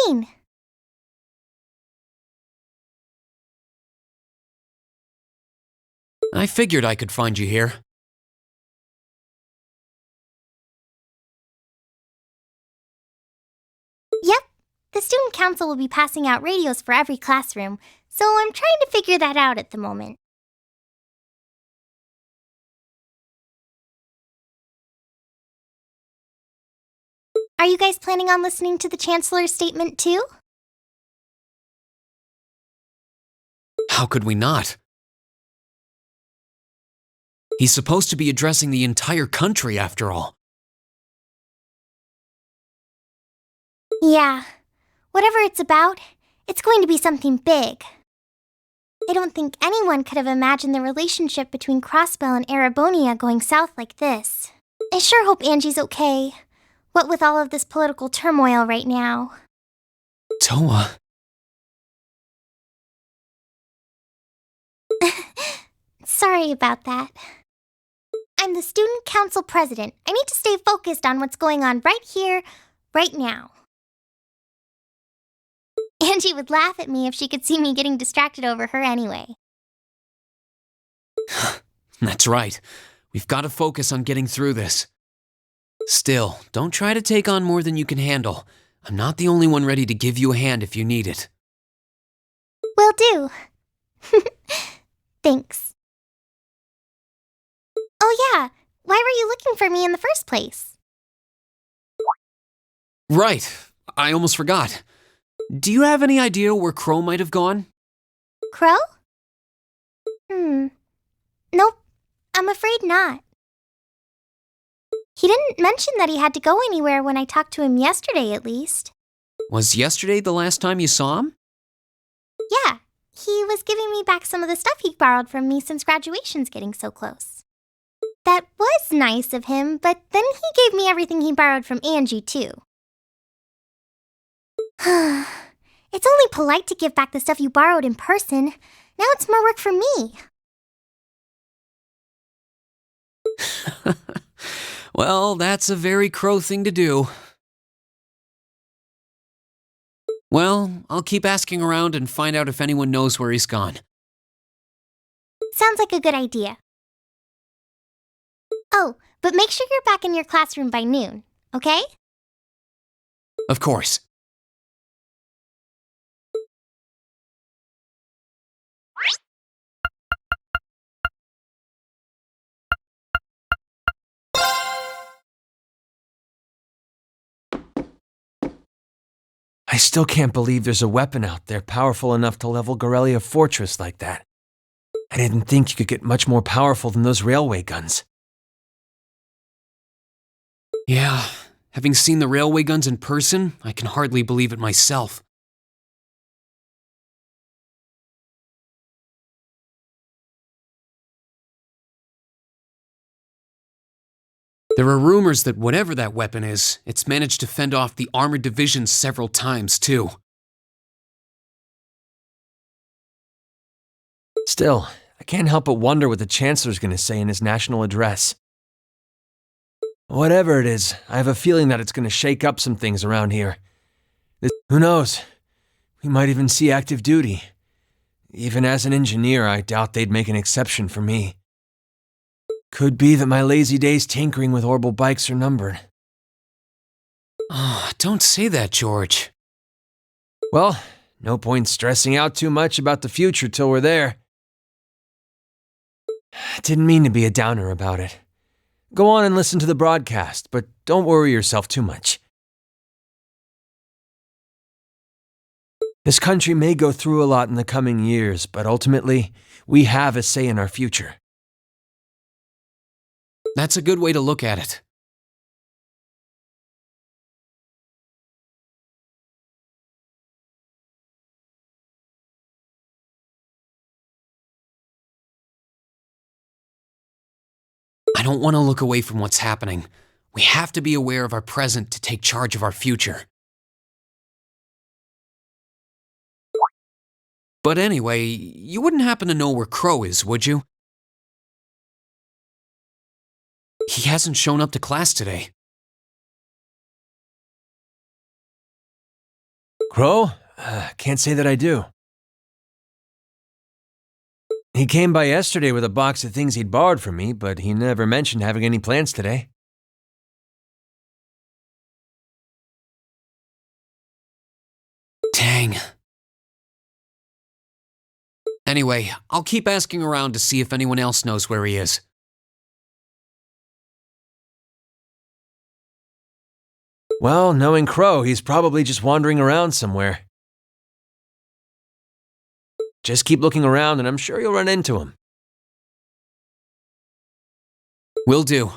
Rean! I figured I could find you here. Yep, the student council will be passing out radios for every classroom, so I'm trying to figure that out at the moment. Are you guys planning on listening to the Chancellor's statement too? How could we not? He's supposed to be addressing the entire country, after all. Yeah. Whatever it's about, it's going to be something big. I don't think anyone could have imagined the relationship between Crossbell and Erebonia going south like this. I sure hope Angie's okay. What with all of this political turmoil right now. Toa. Sorry about that. I'm the student council president. I need to stay focused on what's going on right here, right now. Angie would laugh at me if she could see me getting distracted over her anyway. That's right. We've got to focus on getting through this. Still, don't try to take on more than you can handle. I'm not the only one ready to give you a hand if you need it. Will do. Thanks. Oh yeah, why were you looking for me in the first place? Right, I almost forgot. Do you have any idea where Crow might have gone? Crow? Nope, I'm afraid not. He didn't mention that he had to go anywhere when I talked to him yesterday, at least. Was yesterday the last time you saw him? Yeah, he was giving me back some of the stuff he borrowed from me since graduation's getting so close. That was nice of him, but then he gave me everything he borrowed from Angie, too. It's only polite to give back the stuff you borrowed in person. Now it's more work for me. Well, that's a very Crow thing to do. Well, I'll keep asking around and find out if anyone knows where he's gone. Sounds like a good idea. Oh, but make sure you're back in your classroom by noon, okay? Of course. I still can't believe there's a weapon out there powerful enough to level Gorelia Fortress like that. I didn't think you could get much more powerful than those railway guns. Yeah, having seen the railway guns in person, I can hardly believe it myself. There are rumors that whatever that weapon is, it's managed to fend off the armored divisions several times, too. Still, I can't help but wonder what the Chancellor's gonna say in his national address. Whatever it is, I have a feeling that it's gonna shake up some things around here. Who knows? We might even see active duty. Even as an engineer, I doubt they'd make an exception for me. Could be that my lazy days tinkering with orbital bikes are numbered. Oh, don't say that, George. Well, no point stressing out too much about the future till we're there. Didn't mean to be a downer about it. Go on and listen to the broadcast, but don't worry yourself too much. This country may go through a lot in the coming years, but ultimately, we have a say in our future. That's a good way to look at it. I don't want to look away from what's happening. We have to be aware of our present to take charge of our future. But anyway, you wouldn't happen to know where Crow is, would you? He hasn't shown up to class today. Crow? Can't say that I do. He came by yesterday with a box of things he'd borrowed from me, but he never mentioned having any plans today. Dang. Anyway, I'll keep asking around to see if anyone else knows where he is. Well, knowing Crow, he's probably just wandering around somewhere. Just keep looking around and I'm sure you'll run into him. Will do.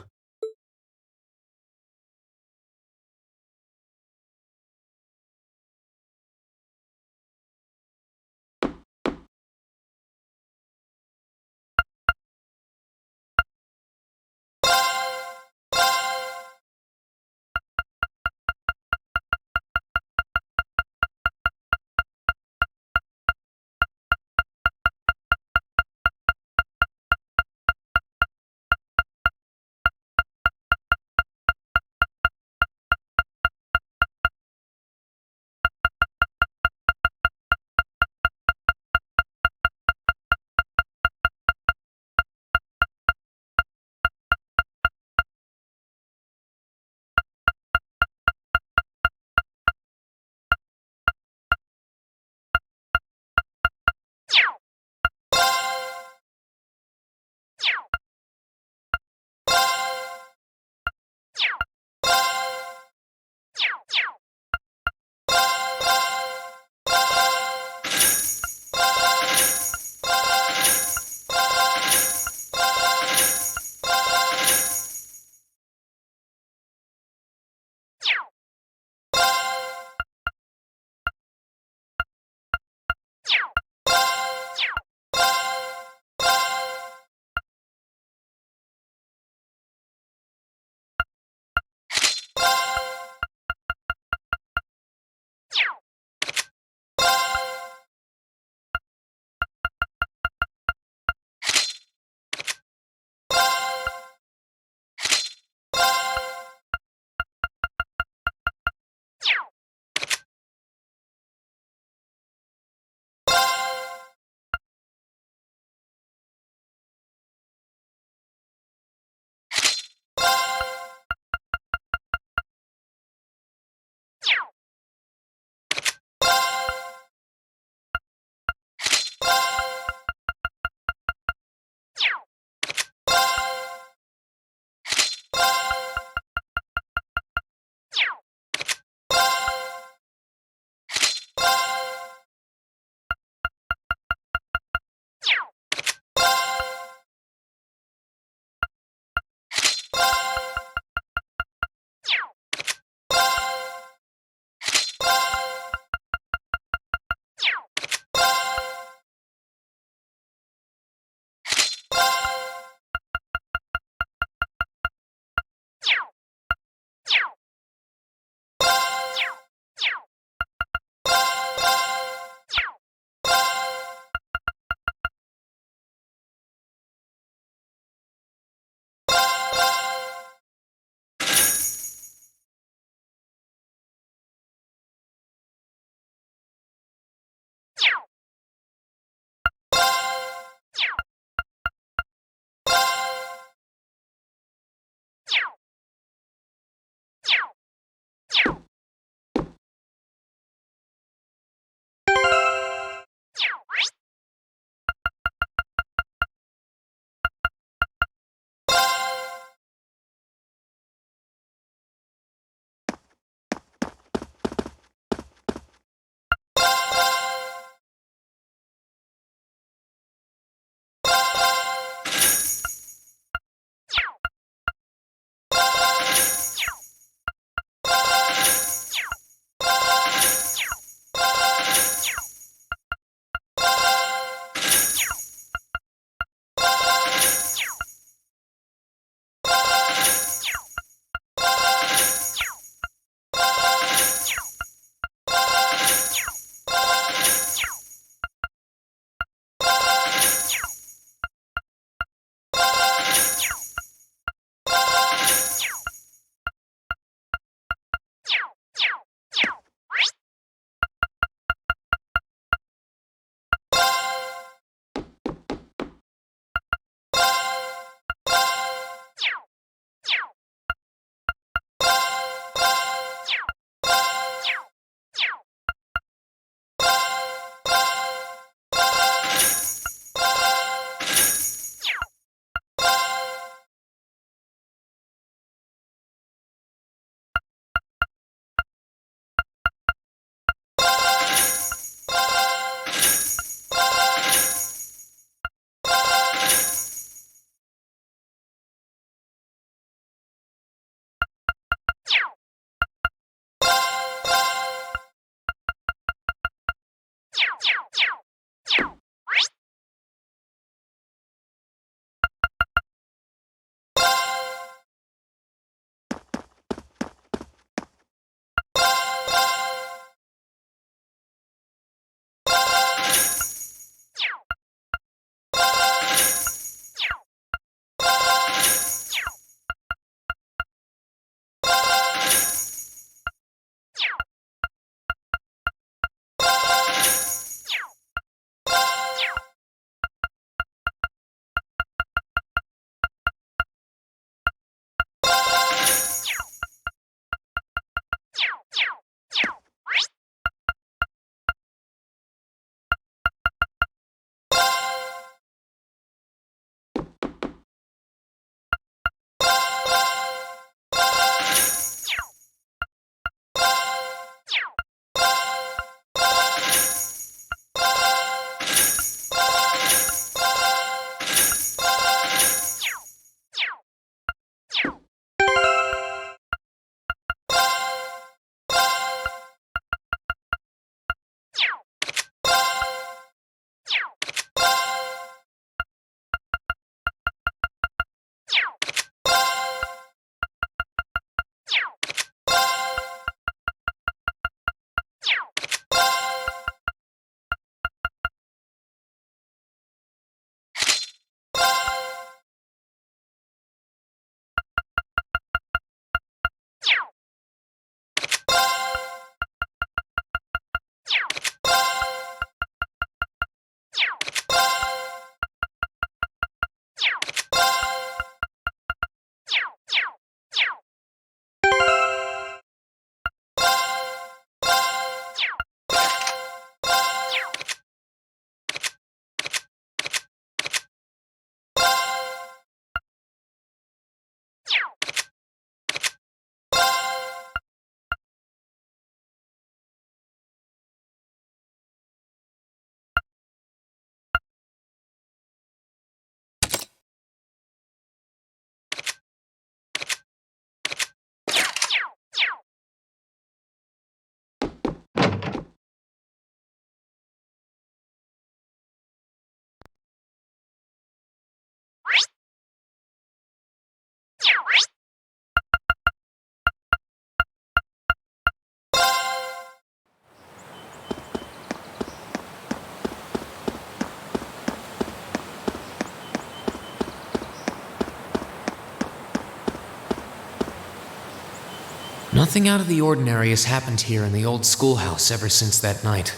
Nothing out of the ordinary has happened here in the old schoolhouse ever since that night.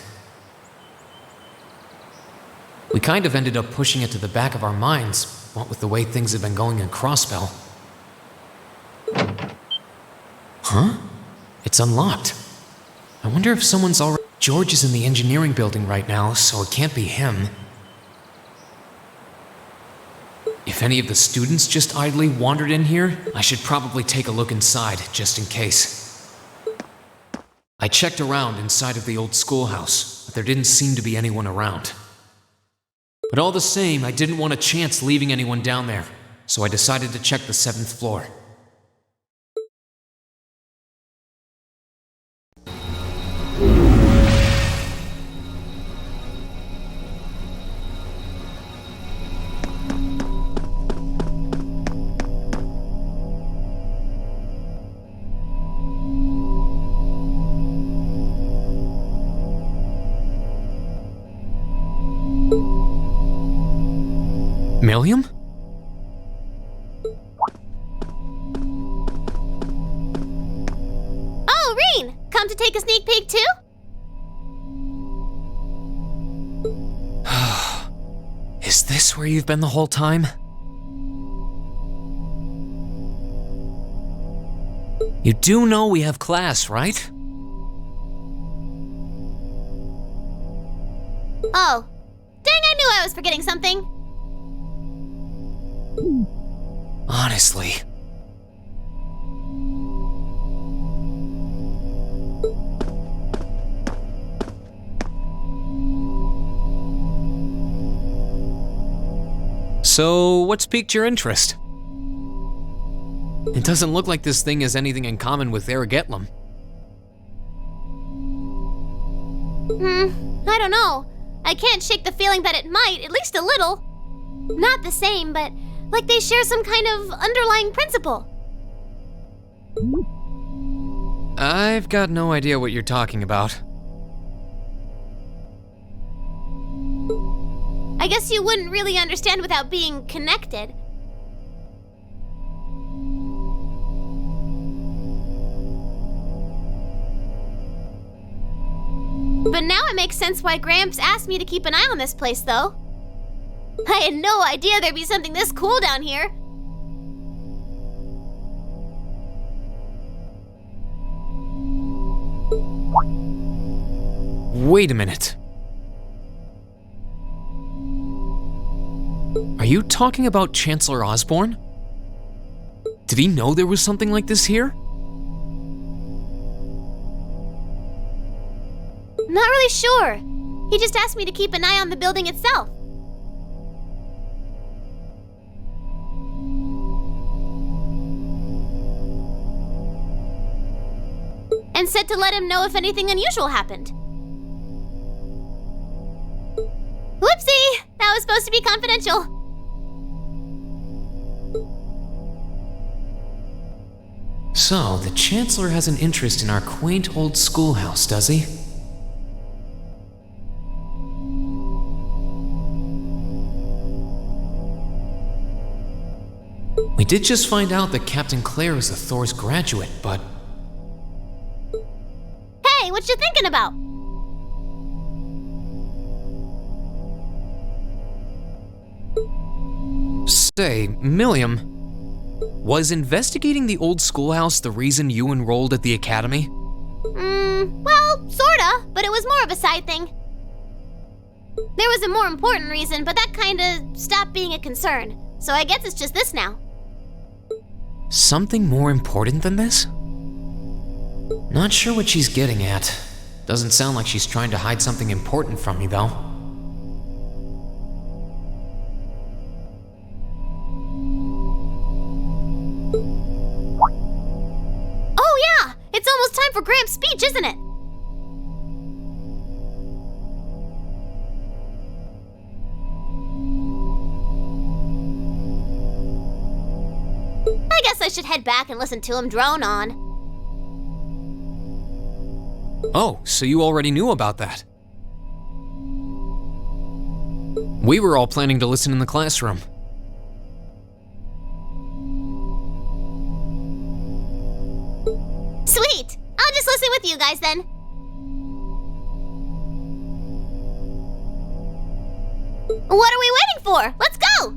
We kind of ended up pushing it to the back of our minds, what with the way things have been going in Crossbell. Huh? It's unlocked. I wonder if someone's already... George is in the engineering building right now, so it can't be him. If any of the students just idly wandered in here, I should probably take a look inside, just in case. I checked around inside of the old schoolhouse, but there didn't seem to be anyone around. But all the same, I didn't want a chance leaving anyone down there, so I decided to check the 7th floor. Milliam? Oh, Rean! Come to take a sneak peek too? Is this where you've been the whole time? You do know we have class, right? Oh. Dang, I knew I was forgetting something. Honestly. So, what's piqued your interest? It doesn't look like this thing has anything in common with Erebonian. I don't know. I can't shake the feeling that it might, at least a little. Not the same, but like they share some kind of underlying principle. I've got no idea what you're talking about. I guess you wouldn't really understand without being connected. But now it makes sense why Gramps asked me to keep an eye on this place, though. I had no idea there'd be something this cool down here. Wait a minute. Are you talking about Chancellor Osborne? Did he know there was something like this here? Not really sure. He just asked me to keep an eye on the building itself. And said to let him know if anything unusual happened. Whoopsie! That was supposed to be confidential. So, the Chancellor has an interest in our quaint old schoolhouse, does he? We did just find out that Captain Claire is a Thor's graduate, but... Hey, what you thinking about? Say, Milliam, was investigating the old schoolhouse the reason you enrolled at the academy? Well, sorta, but it was more of a side thing. There was a more important reason, but that kinda stopped being a concern. So I guess it's just this now. Something more important than this? Not sure what she's getting at. Doesn't sound like she's trying to hide something important from me, though. Oh yeah! It's almost time for Gramps' speech, isn't it? I guess I should head back and listen to him drone on. Oh, so you already knew about that? We were all planning to listen in the classroom. Sweet! with you guys then. What are we waiting for? Let's go!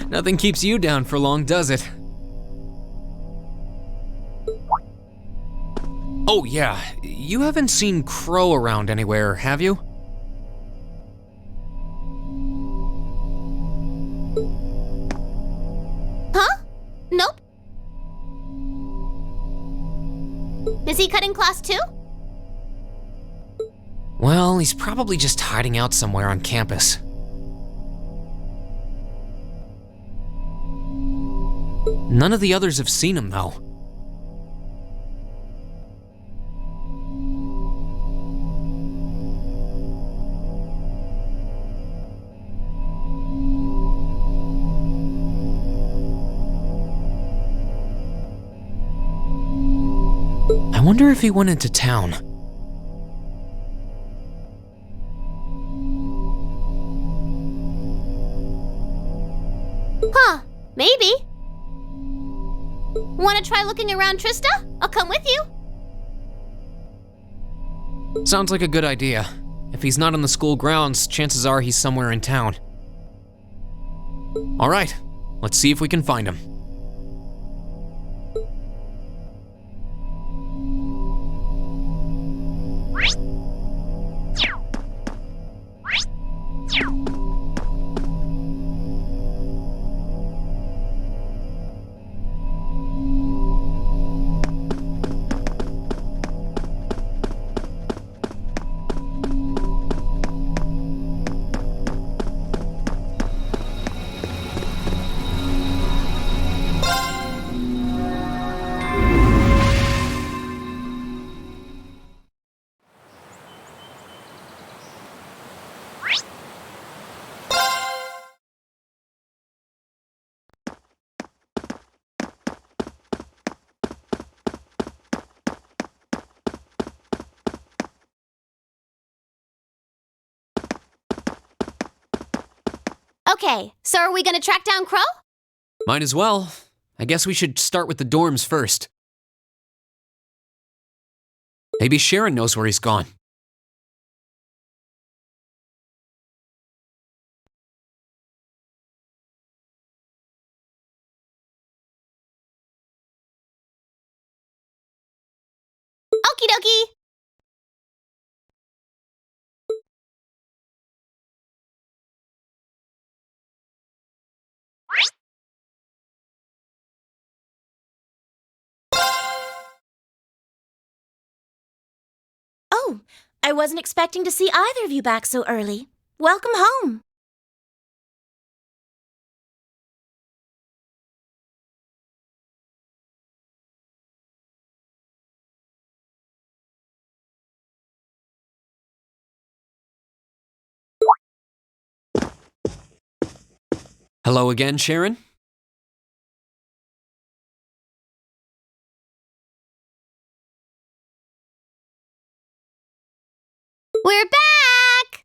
Nothing keeps you down for long, does it? Oh yeah, you haven't seen Crow around anywhere, have you? Huh? Nope. Is he cutting class too? Well, he's probably just hiding out somewhere on campus. None of the others have seen him, though. I wonder if he went into town. Huh, maybe. Want to try looking around, Trista? I'll come with you. Sounds like a good idea. If he's not on the school grounds, chances are he's somewhere in town. All right, let's see if we can find him. Okay, so are we gonna track down Crow? Might as well. I guess we should start with the dorms first. Maybe Sharon knows where he's gone. Okie dokie! Oh, I wasn't expecting to see either of you back so early. Welcome home. Hello again, Sharon? We're back!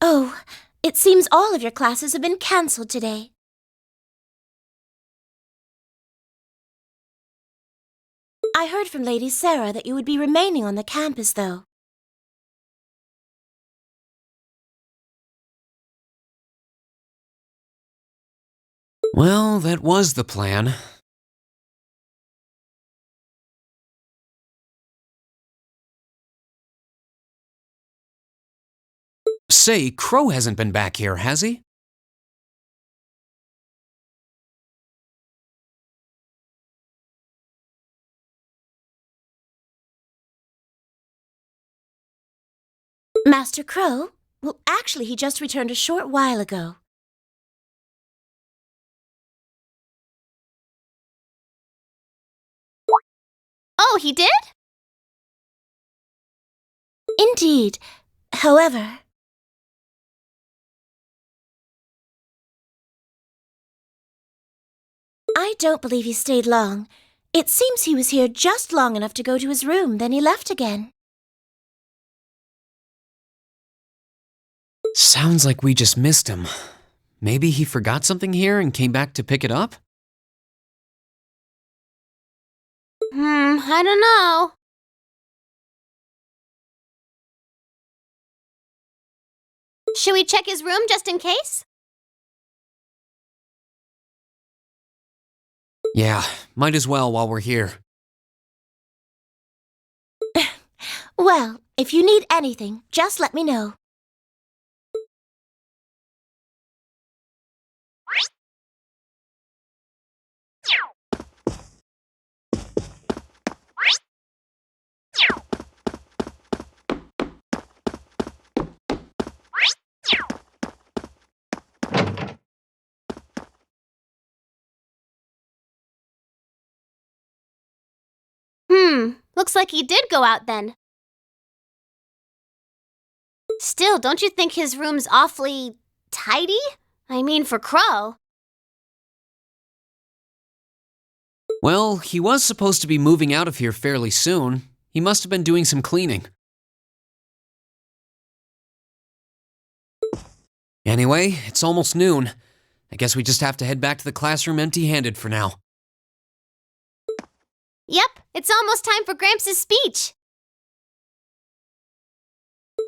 Oh, it seems all of your classes have been cancelled today. I heard from Lady Sarah that you would be remaining on the campus, though. Well, that was the plan. Say, Crow hasn't been back here, has he? Master Crow? Well, actually, he just returned a short while ago. Oh, he did? Indeed. However, I don't believe he stayed long. It seems he was here just long enough to go to his room, then he left again. Sounds like we just missed him. Maybe he forgot something here and came back to pick it up? I don't know. Should we check his room just in case? Yeah, might as well while we're here. Well, if you need anything, just let me know. Looks like he did go out then. Still, don't you think his room's awfully tidy? I mean, for Crow. Well, he was supposed to be moving out of here fairly soon. He must have been doing some cleaning. Anyway, it's almost noon. I guess we just have to head back to the classroom empty-handed for now. Yep, it's almost time for Gramps' speech.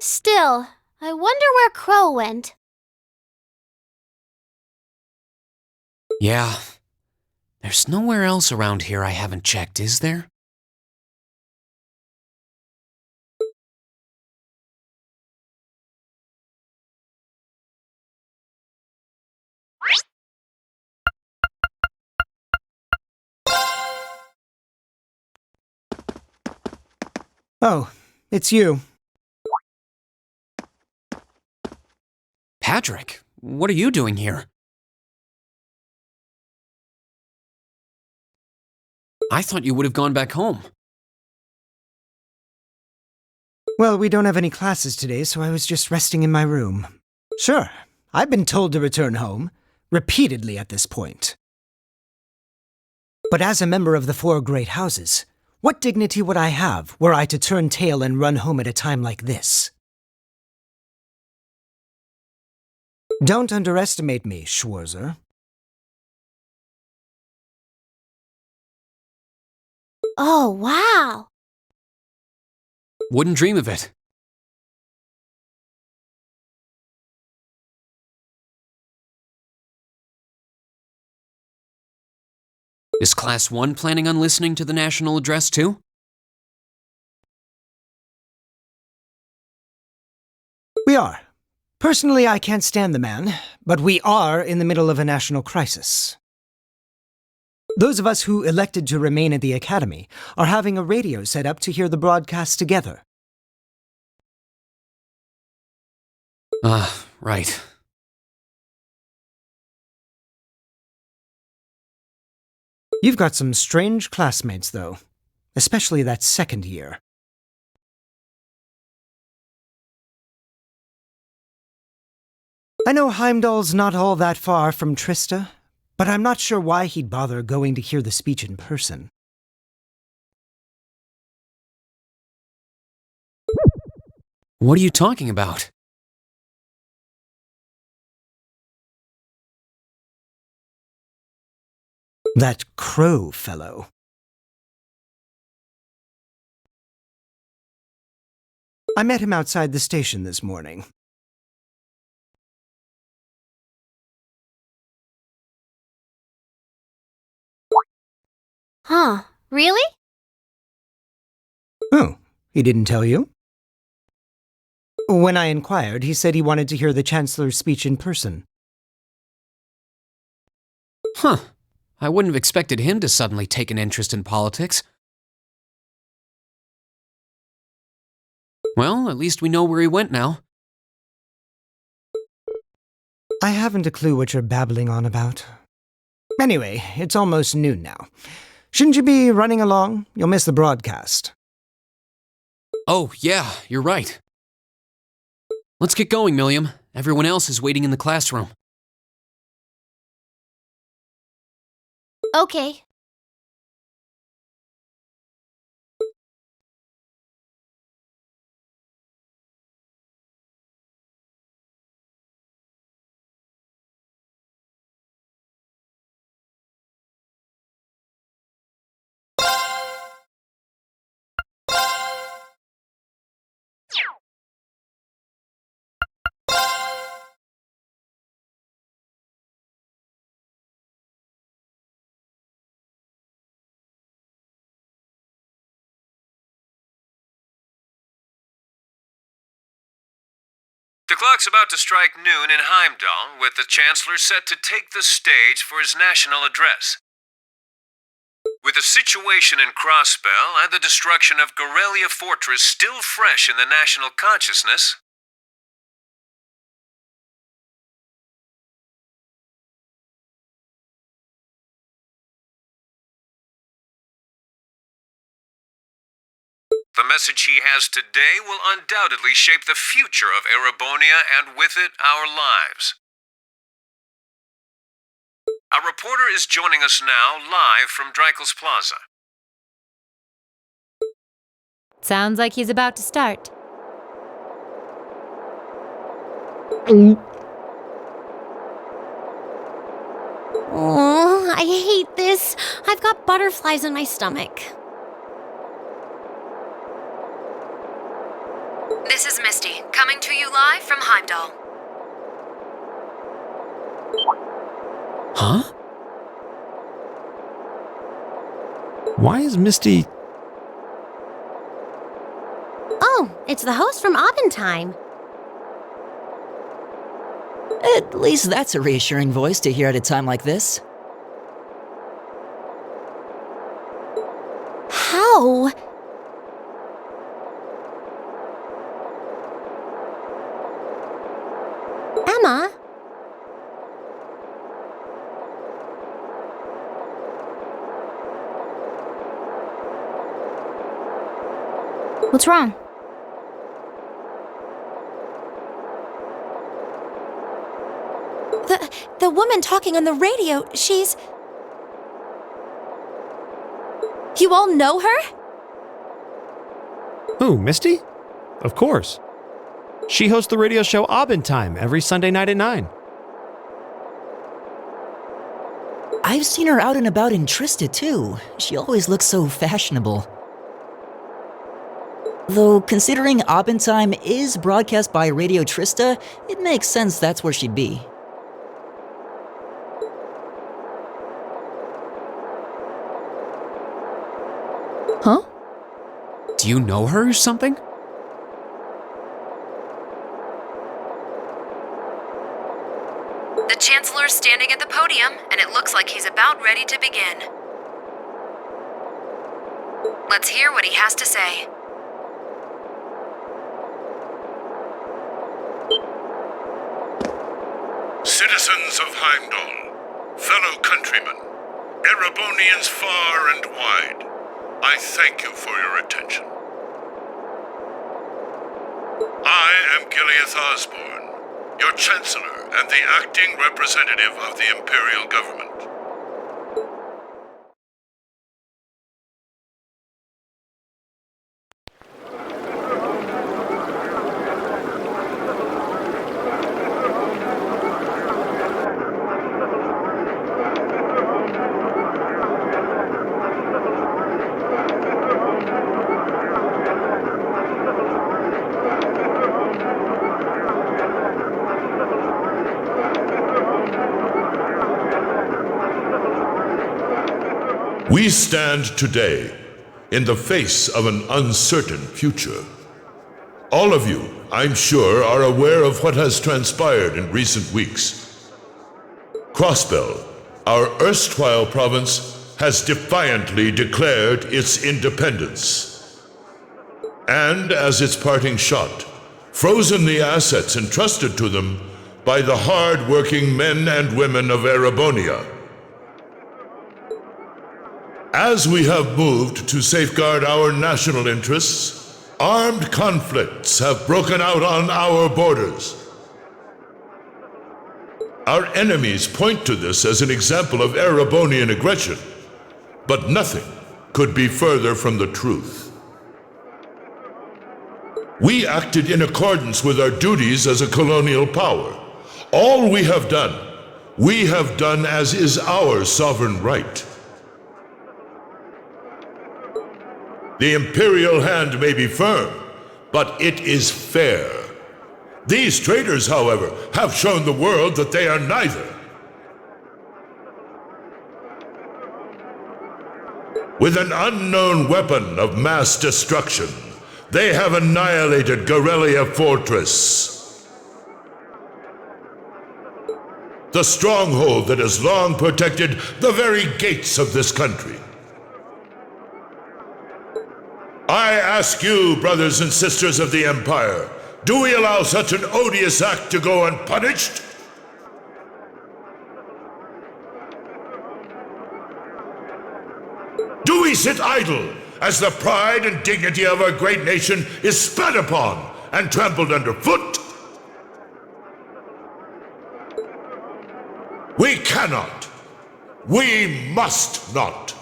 Still, I wonder where Crow went. Yeah. There's nowhere else around here I haven't checked, is there? Oh, it's you. Patrick, what are you doing here? I thought you would have gone back home. Well, we don't have any classes today, so I was just resting in my room. Sure, I've been told to return home, repeatedly at this point. But as a member of the four great houses, what dignity would I have were I to turn tail and run home at a time like this? Don't underestimate me, Schwarzer. Oh, wow. Wouldn't dream of it. Is Class 1 planning on listening to the national address too? We are. Personally, I can't stand the man, but we are in the middle of a national crisis. Those of us who elected to remain at the Academy are having a radio set up to hear the broadcast together. Right. You've got some strange classmates, though, especially that second year. I know Heimdall's not all that far from Trista, but I'm not sure why he'd bother going to hear the speech in person. What are you talking about? That Crow fellow. I met him outside the station this morning. Huh, really? Oh, he didn't tell you? When I inquired, he said he wanted to hear the Chancellor's speech in person. Huh. I wouldn't have expected him to suddenly take an interest in politics. Well, at least we know where he went now. I haven't a clue what you're babbling on about. Anyway, it's almost noon now. Shouldn't you be running along? You'll miss the broadcast. Oh, yeah, you're right. Let's get going, Milliam. Everyone else is waiting in the classroom. Okay. The clock's about to strike noon in Heimdall, with the Chancellor set to take the stage for his national address. With the situation in Crossbell and the destruction of Gorelia Fortress still fresh in the national consciousness, the message he has today will undoubtedly shape the future of Erebonia and with it our lives. Our reporter is joining us now live from Dreikel's Plaza. Sounds like he's about to start. Oh, I hate this. I've got butterflies in my stomach. This is Misty, coming to you live from Heimdall. Huh? Why is Misty... Oh, it's the host from Abendheim. At least that's a reassuring voice to hear at a time like this. How? Emma? What's wrong? The woman talking on the radio, she's... You all know her? Who, Misty? Of course. She hosts the radio show Abendheim every Sunday night at 9. I've seen her out and about in Trista, too. She always looks so fashionable. Though, considering Abendheim is broadcast by Radio Trista, it makes sense that's where she'd be. Huh? Do you know her or something? The Chancellor's standing at the podium, and it looks like he's about ready to begin. Let's hear what he has to say. Citizens of Heimdall, fellow countrymen, Erebonians far and wide, I thank you for your attention. I am Gileath Osborne, your Chancellor and the acting representative of the Imperial Government. We stand today in the face of an uncertain future. All of you, I'm sure, are aware of what has transpired in recent weeks. Crossbell, our erstwhile province, has defiantly declared its independence. And as its parting shot, frozen the assets entrusted to them by the hard-working men and women of Erebonia. As we have moved to safeguard our national interests, armed conflicts have broken out on our borders. Our enemies point to this as an example of Erebonian aggression, but nothing could be further from the truth. We acted in accordance with our duties as a colonial power. All we have done as is our sovereign right. The imperial hand may be firm, but it is fair. These traitors, however, have shown the world that they are neither. With an unknown weapon of mass destruction, they have annihilated Gorelia Fortress. the stronghold that has long protected the very gates of this country. I ask you, brothers and sisters of the Empire, do we allow such an odious act to go unpunished? Do we sit idle as the pride and dignity of our great nation is spat upon and trampled underfoot? We cannot, we must not,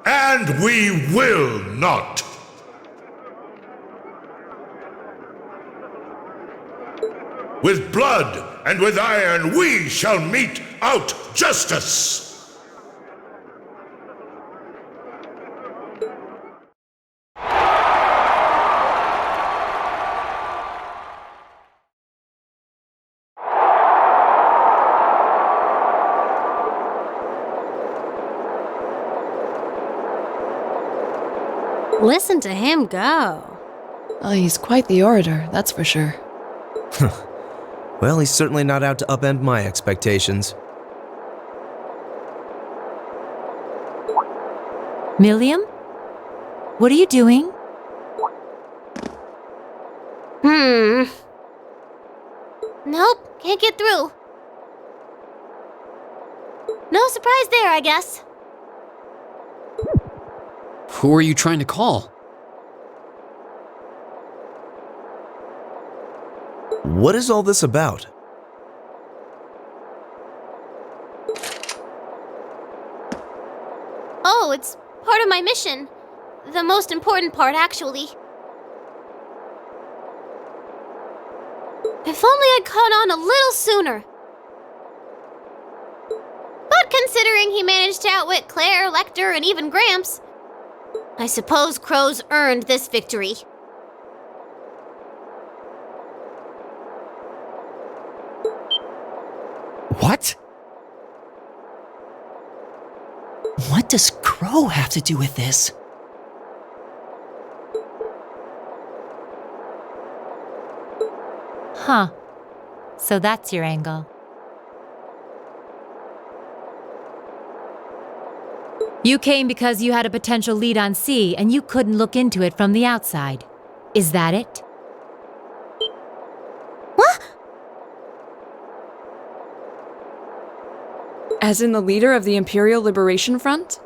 and we will not. With blood and with iron we shall mete out justice. Listen to him go. Oh, he's quite the orator, that's for sure. Well, he's certainly not out to upend my expectations. Milliam? What are you doing? Nope, can't get through. No surprise there, I guess. Who are you trying to call? What is all this about? Oh, it's part of my mission. The most important part, actually. If only I'd caught on a little sooner. But considering he managed to outwit Claire, Lecter, and even Gramps, I suppose Crow's earned this victory. What? What does Crow have to do with this? Huh. So that's your angle. You came because you had a potential lead on C and you couldn't look into it from the outside. Is that it? What? As in the leader of the Imperial Liberation Front?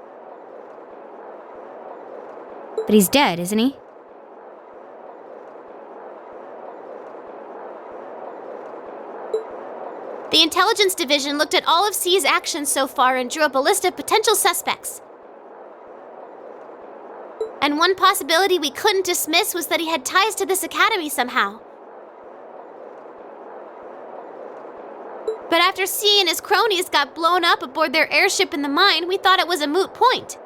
But he's dead, isn't he? The Intelligence Division looked at all of C's actions so far and drew up a list of potential suspects. And one possibility we couldn't dismiss was that he had ties to this academy somehow. But after C and his cronies got blown up aboard their airship in the mine, we thought it was a moot point.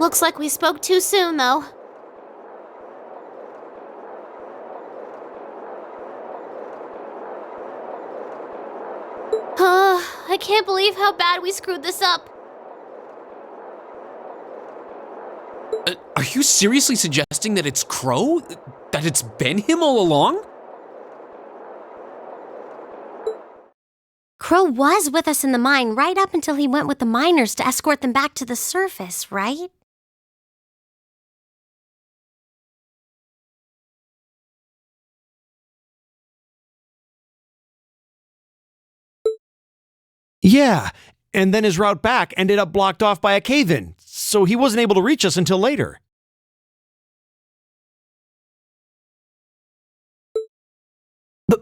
Looks like we spoke too soon, though. I can't believe how bad we screwed this up. Are you seriously suggesting that it's Crow? That it's been him all along? Crow was with us in the mine right up until he went with the miners to escort them back to the surface, right? Yeah, and then his route back ended up blocked off by a cave-in, so he wasn't able to reach us until later.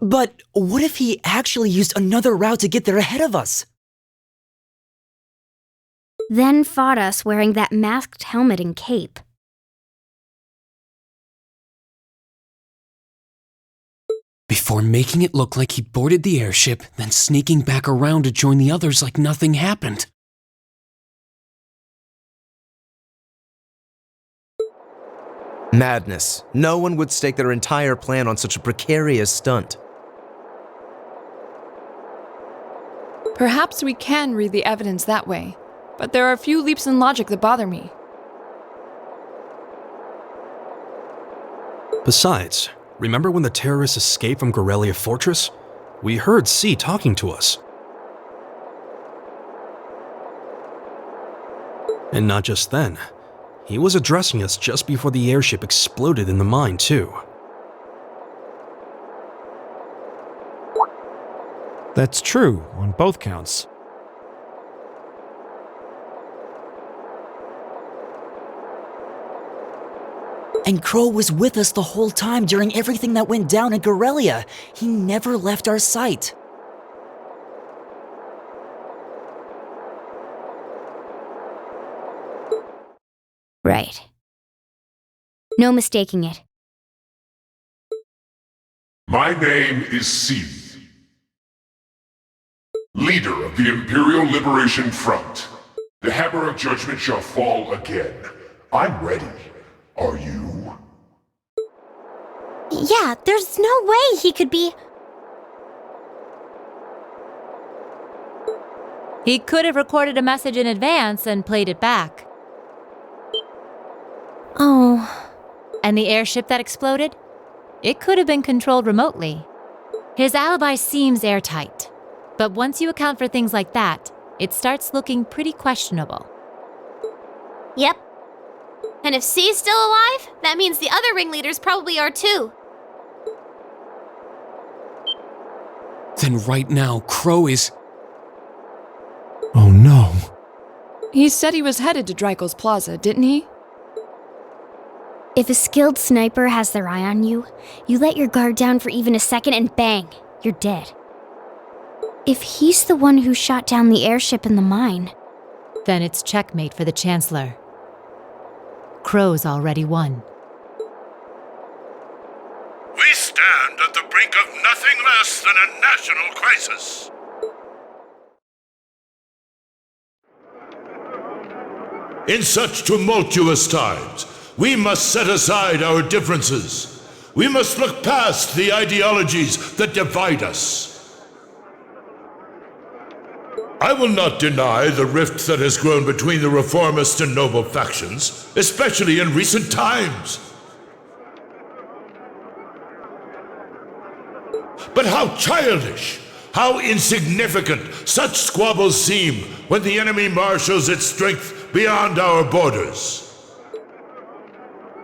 But what if he actually used another route to get there ahead of us? Then fought us wearing that masked helmet and cape. Before making it look like he boarded the airship, then sneaking back around to join the others like nothing happened. Madness. No one would stake their entire plan on such a precarious stunt. Perhaps we can read the evidence that way, but there are a few leaps in logic that bother me. Besides, Remember when the terrorists escaped from Gorelia Fortress? We heard C talking to us. And not just then. He was addressing us just before the airship exploded in the mine, too. That's true on both counts. And Crow was with us the whole time during everything that went down in Gorelia. He never left our sight. Right. No mistaking it. My name is C, leader of the Imperial Liberation Front. The hammer of judgment shall fall again. I'm ready. Are you? Yeah, there's no way he could be... He could have recorded a message in advance and played it back. Oh. And the airship that exploded? It could have been controlled remotely. His alibi seems airtight. But once you account for things like that, it starts looking pretty questionable. Yep. And if C's still alive, that means the other ringleaders probably are too. Then right now, Crow is... Oh no. He said he was headed to Dreikel's Plaza, didn't he? If a skilled sniper has their eye on you, you let your guard down for even a second and bang, you're dead. If he's the one who shot down the airship in the mine, then it's checkmate for the Chancellor. Crow's already won. We stand at the brink of nothing less than a national crisis. In such tumultuous times, we must set aside our differences. We must look past the ideologies that divide us. I will not deny the rift that has grown between the reformist and noble factions, especially in recent times. But how childish, how insignificant such squabbles seem when the enemy marshals its strength beyond our borders.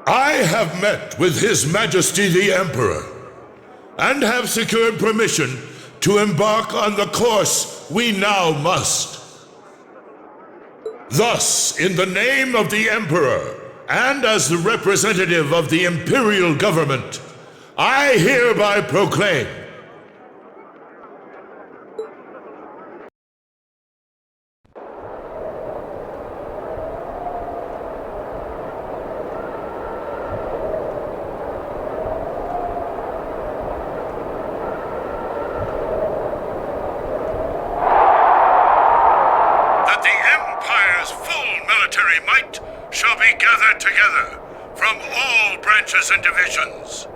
I have met with His Majesty the Emperor, and have secured permission to embark on the course we now must. Thus, in the name of the Emperor, and as the representative of the Imperial Government, I hereby proclaim and divisions,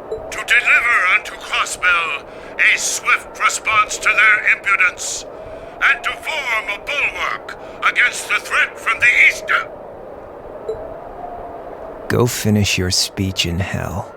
to deliver unto Crossbell a swift response to their impudence, and to form a bulwark against the threat from the east. Go finish your speech in hell.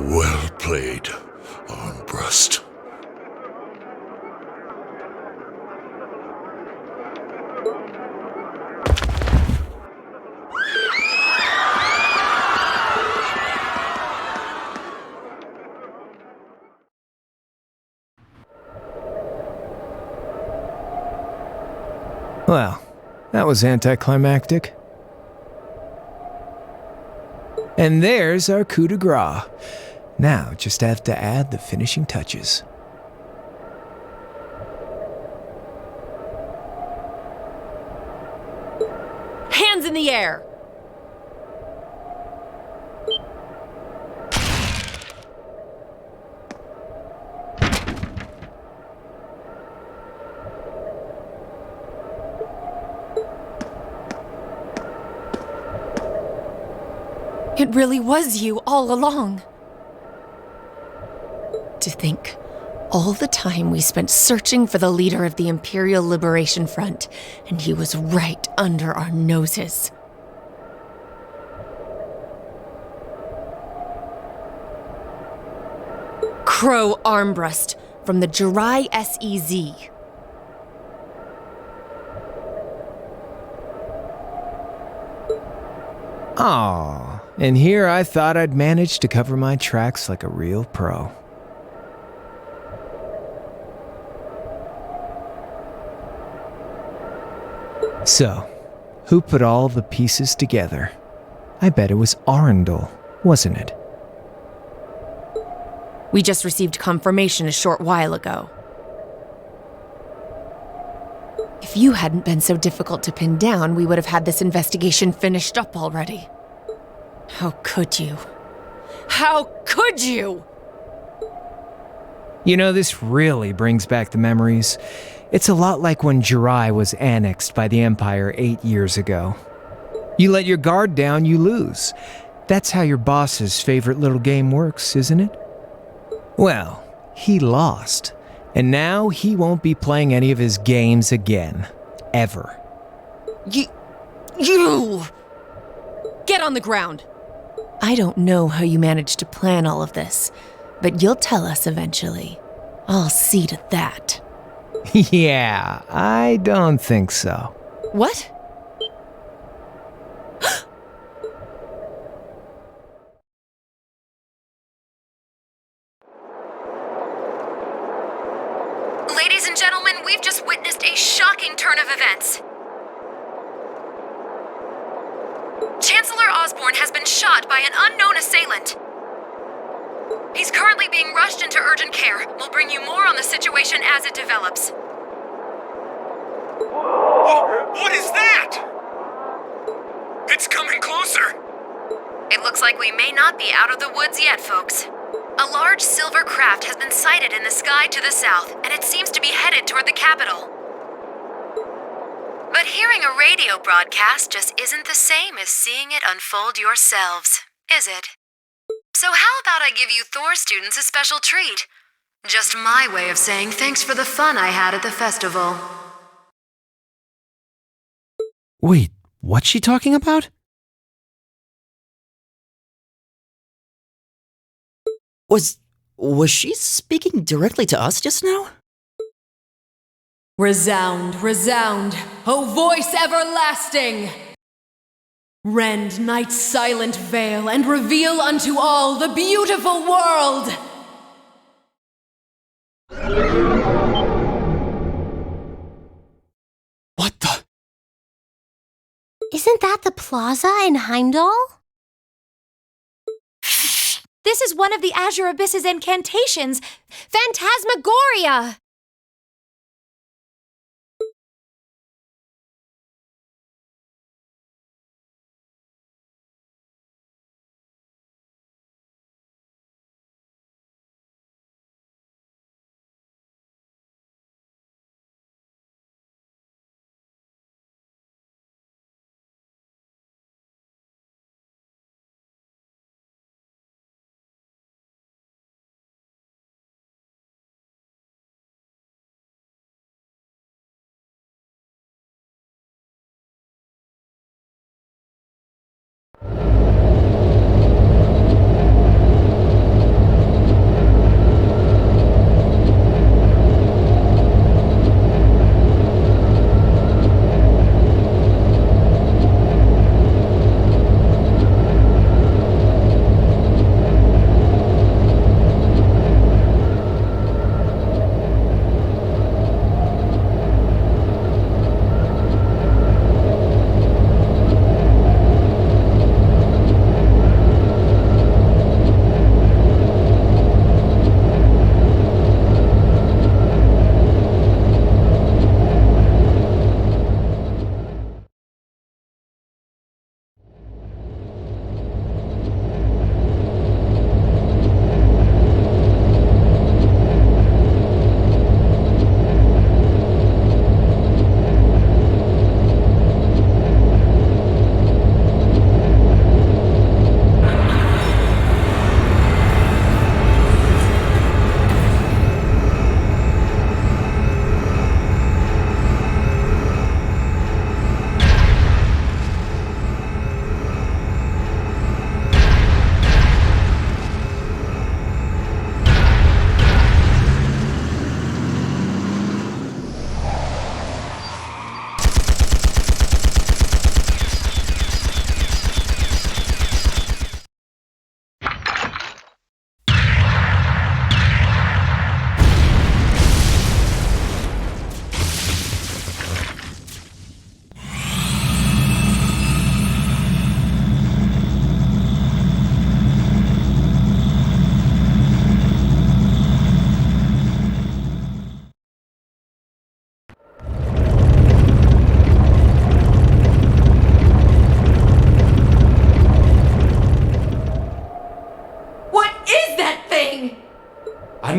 Well played, Armbrust. Well, that was anticlimactic. And there's our coup de grace. Now, just have to add the finishing touches. Hands in the air! It really was you all along. To think, all the time we spent searching for the leader of the Imperial Liberation Front, and he was right under our noses. Crow Armbrust from the Jirai SEZ. Aw, and here I thought I'd managed to cover my tracks like a real pro. So, who put all the pieces together? I bet it was Arundel, wasn't it? We just received confirmation a short while ago. If you hadn't been so difficult to pin down, we would have had this investigation finished up already. How could you? How could you? You know, this really brings back the memories. It's a lot like when Jirai was annexed by the Empire 8 years ago. You let your guard down, you lose. That's how your boss's favorite little game works, isn't it? Well, he lost. And now he won't be playing any of his games again. Ever. You! Get on the ground! I don't know how you managed to plan all of this, but you'll tell us eventually. I'll see to that. Yeah, I don't think so. What? Ladies and gentlemen, we've just witnessed a shocking turn of events. Chancellor Osborne has been shot by an unknown assailant. He's currently being rushed into urgent care. We'll bring you more on the situation as it develops. What is that? It's coming closer. It looks like we may not be out of the woods yet, folks. A large silver craft has been sighted in the sky to the south, and it seems to be headed toward the capital. But hearing a radio broadcast just isn't the same as seeing it unfold yourselves, is it? So how about I give you Thor students a special treat? Just my way of saying thanks for the fun I had at the festival. Wait, what's she talking about? Was she speaking directly to us just now? Resound, resound, O voice everlasting! Rend night's silent veil and reveal unto all the beautiful world! What the? Isn't that the plaza in Heimdall? This is one of the Azure Abyss's incantations! Phantasmagoria!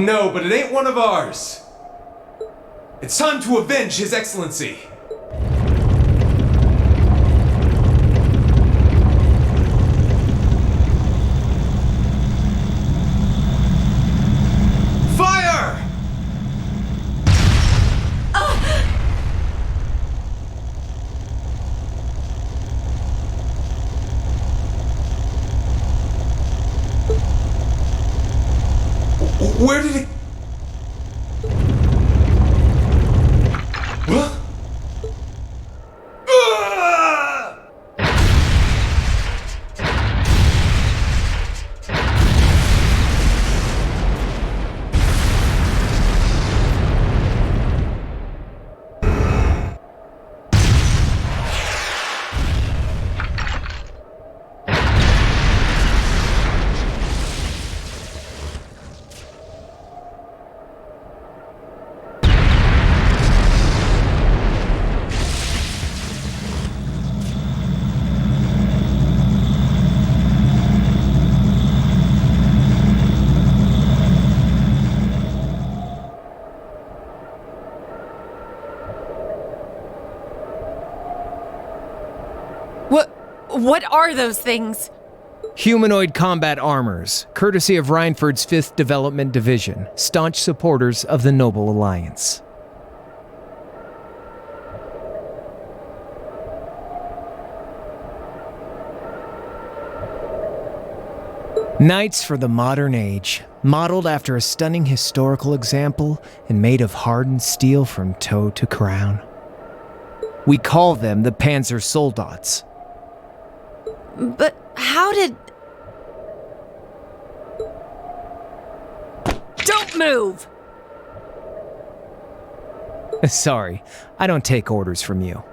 no, but it ain't one of ours. It's time to avenge His Excellency. Fire! Where did it... What? What are those things? Humanoid combat armors, courtesy of Reinford's 5th Development Division, staunch supporters of the Noble Alliance. Knights for the modern age, modeled after a stunning historical example and made of hardened steel from toe to crown. We call them the Panzer Soldats. But how did... Don't move! Sorry, I don't take orders from you.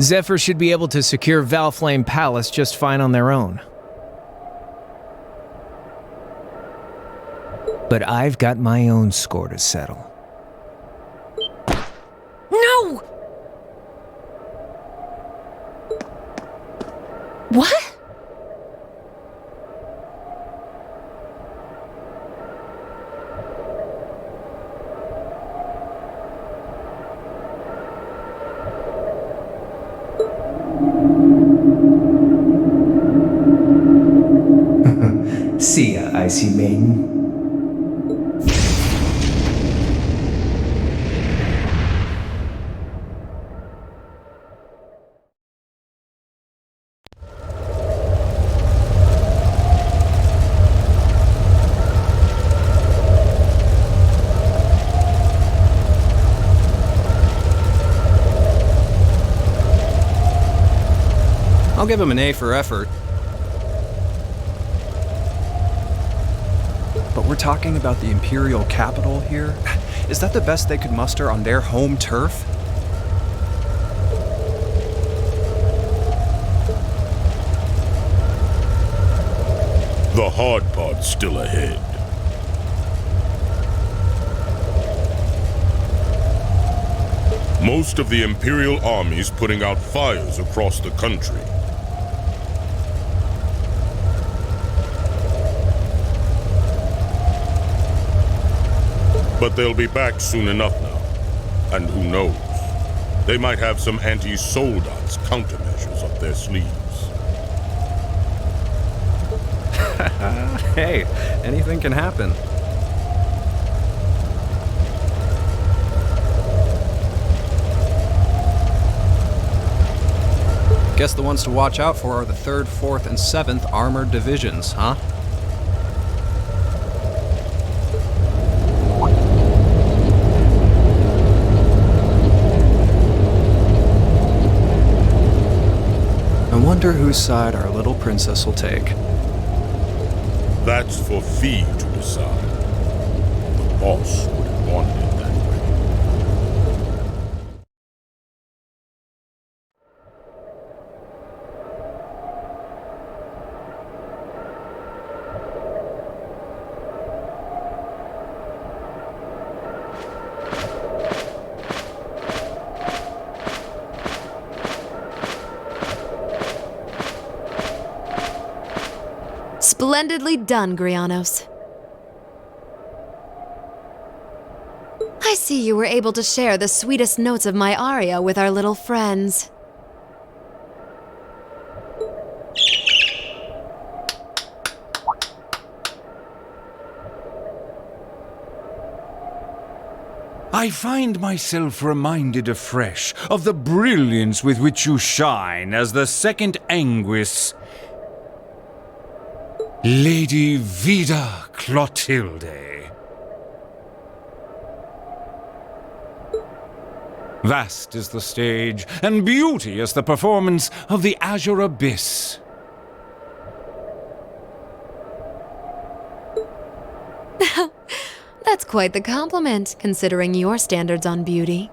Zephyr should be able to secure Valflame Palace just fine on their own. But I've got my own score to settle. No! What? See ya, Icy Maiden. I'll give him an A for effort. But we're talking about the Imperial capital here? Is that the best they could muster on their home turf? The hard part's still ahead. Most of the Imperial army's putting out fires across the country. But they'll be back soon enough now. And who knows? They might have some anti-Soldats countermeasures up their sleeves. Hey, anything can happen. Guess the ones to watch out for are the 3rd, 4th, and 7th Armored Divisions, huh? I wonder whose side our little princess will take. That's for Fee to decide. The boss wouldn't want it that way. Splendidly done, Grianos. I see you were able to share the sweetest notes of my aria with our little friends. I find myself reminded afresh of the brilliance with which you shine as the second Anguis, Lady Vida Clotilde. Vast is the stage, and beauteous the performance of the Azure Abyss. That's quite the compliment, considering your standards on beauty.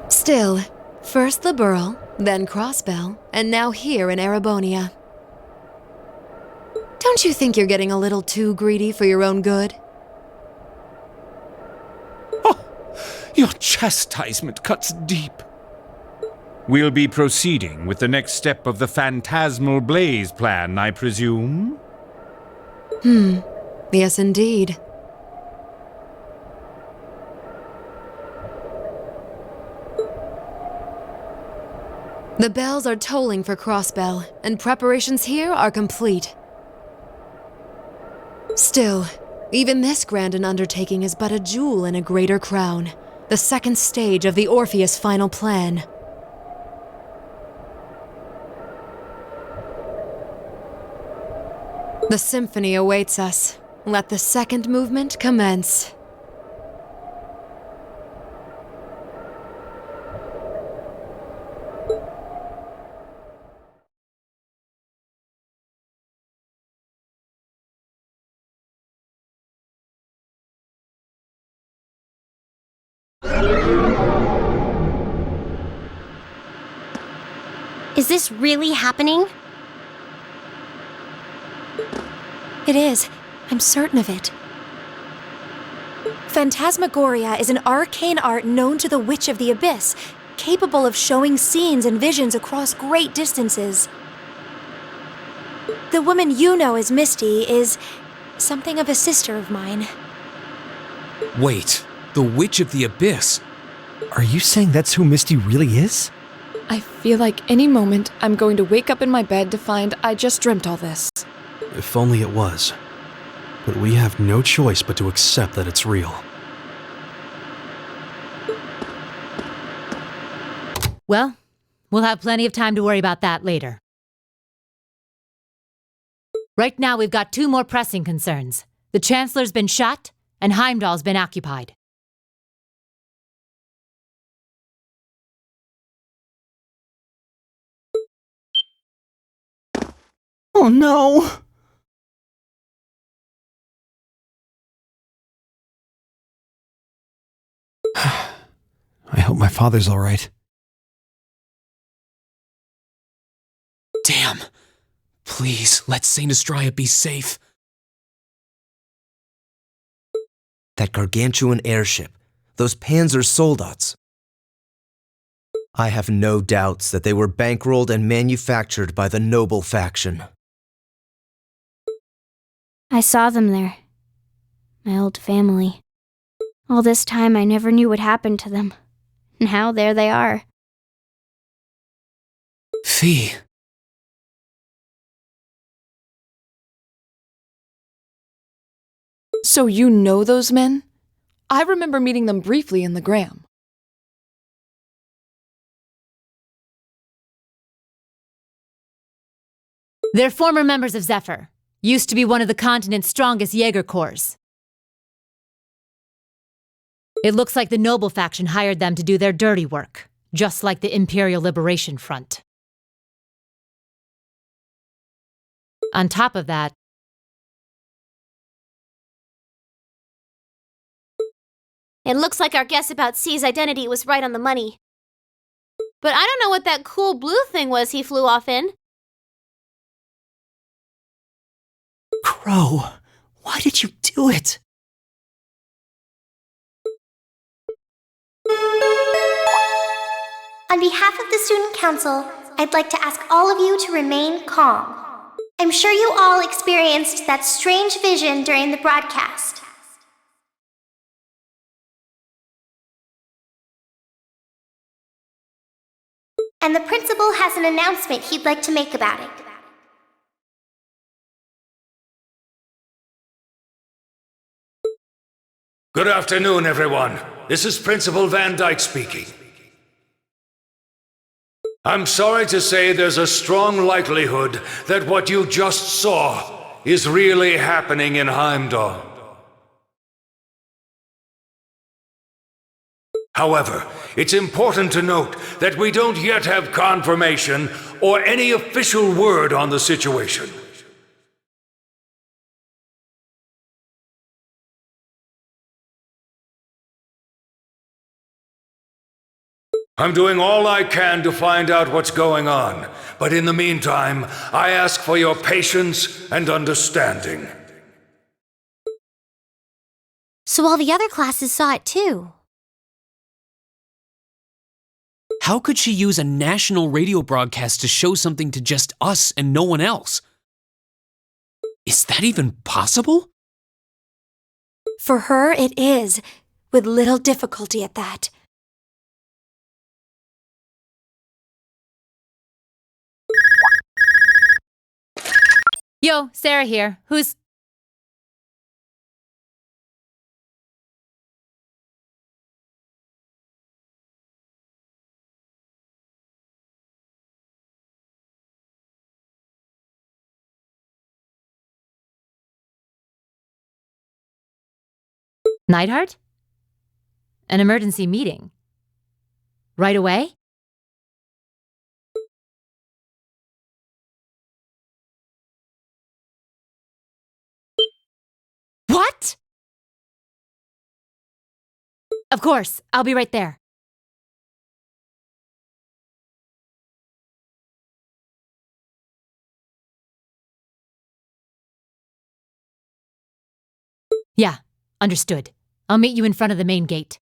Still, first Liberl, then Crossbell, and now here in Erebonia. Don't you think you're getting a little too greedy for your own good? Your chastisement cuts deep. We'll be proceeding with the next step of the Phantasmal Blaze plan, I presume? Yes, indeed. The bells are tolling for Crossbell, and preparations here are complete. Still, even this grand an undertaking is but a jewel in a greater crown, the second stage of the Orpheus final plan. The symphony awaits us. Let the second movement commence. Is this really happening? It is. I'm certain of it. Phantasmagoria is an arcane art known to the Witch of the Abyss, capable of showing scenes and visions across great distances. The woman you know as Misty is something of a sister of mine. Wait, the Witch of the Abyss? Are you saying that's who Misty really is? I feel like any moment I'm going to wake up in my bed to find I just dreamt all this. If only it was. But we have no choice but to accept that it's real. Well, we'll have plenty of time to worry about that later. Right now, we've got two more pressing concerns. The Chancellor's been shot, and Heimdall's been occupied. Oh no! I hope my father's all right. Damn. Please, let Saint Astraea be safe. That gargantuan airship, those Panzer Soldats. I have no doubts that they were bankrolled and manufactured by the noble faction. I saw them there. My old family. All this time I never knew what happened to them. Now there they are. Fee. So you know those men? I remember meeting them briefly in the Gram. They're former members of Zephyr. Used to be one of the continent's strongest Jaeger corps. It looks like the Noble faction hired them to do their dirty work, just like the Imperial Liberation Front. On top of that, It looks like our guess about C's identity was right on the money. But I don't know what that cool blue thing was he flew off in. Crow, why did you do it? On behalf of the Student Council, I'd like to ask all of you to remain calm. I'm sure you all experienced that strange vision during the broadcast. And the principal has an announcement he'd like to make about it. Good afternoon, everyone. This is Principal Van Dyke speaking. I'm sorry to say there's a strong likelihood that what you just saw is really happening in Heimdall. However, it's important to note that we don't yet have confirmation or any official word on the situation. I'm doing all I can to find out what's going on, but in the meantime, I ask for your patience and understanding. So all the other classes saw it too. How could she use a national radio broadcast to show something to just us and no one else? Is that even possible? For her, it is, with little difficulty at that. Yo, Sarah here. Who's... Neidhart? An emergency meeting? Right away? What? Of course, I'll be right there. Yeah, understood. I'll meet you in front of the main gate.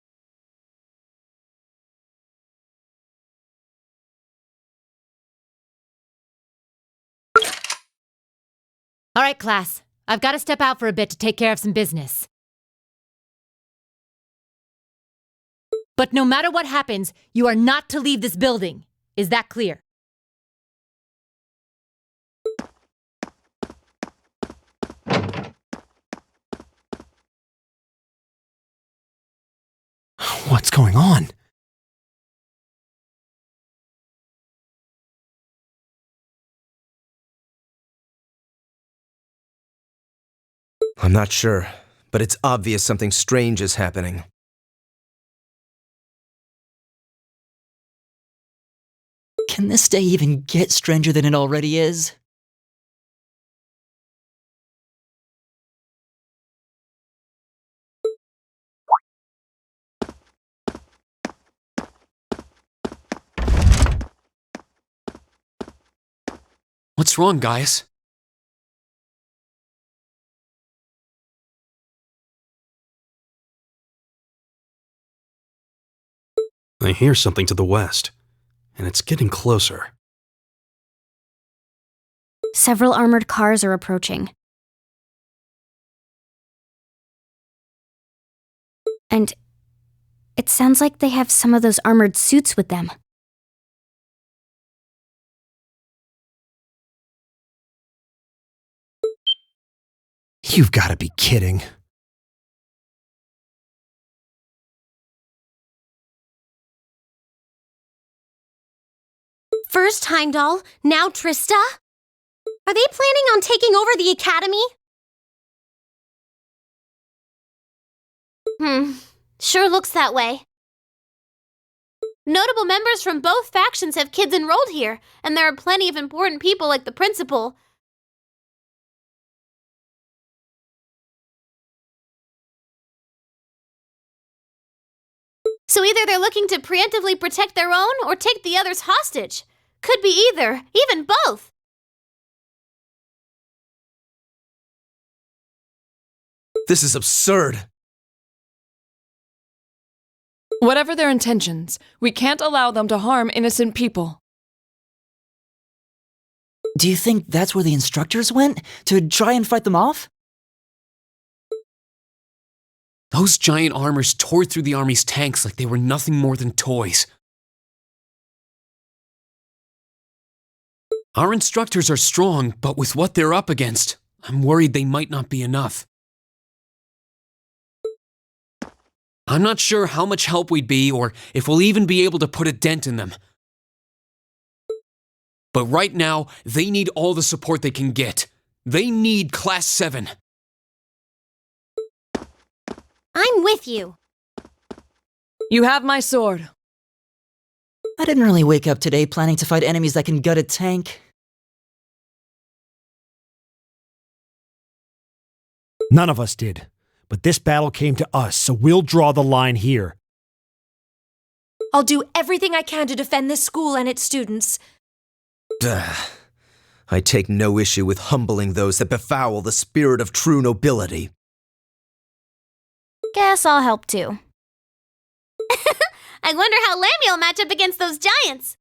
All right, class. I've got to step out for a bit to take care of some business. But no matter what happens, you are not to leave this building. Is that clear? What's going on? I'm not sure, but it's obvious something strange is happening. Can this day even get stranger than it already is? What's wrong, guys? I hear something to the west, and it's getting closer. Several armored cars are approaching. And it sounds like they have some of those armored suits with them. You've got to be kidding. First Heimdall, now Trista? Are they planning on taking over the academy? Sure looks that way. Notable members from both factions have kids enrolled here, and there are plenty of important people like the principal. So either they're looking to preemptively protect their own or take the others hostage. Could be either, even both. This is absurd. Whatever their intentions, we can't allow them to harm innocent people. Do you think that's where the instructors went? To try and fight them off? Those giant armors tore through the army's tanks like they were nothing more than toys. Our instructors are strong, but with what they're up against, I'm worried they might not be enough. I'm not sure how much help we'd be or if we'll even be able to put a dent in them. But right now, they need all the support they can get. They need Class VII. I'm with you. You have my sword. I didn't really wake up today planning to fight enemies that can gut a tank. None of us did. But this battle came to us, so we'll draw the line here. I'll do everything I can to defend this school and its students. I take no issue with humbling those that befoul the spirit of true nobility. Guess I'll help too. I wonder how Lammy will match up against those giants.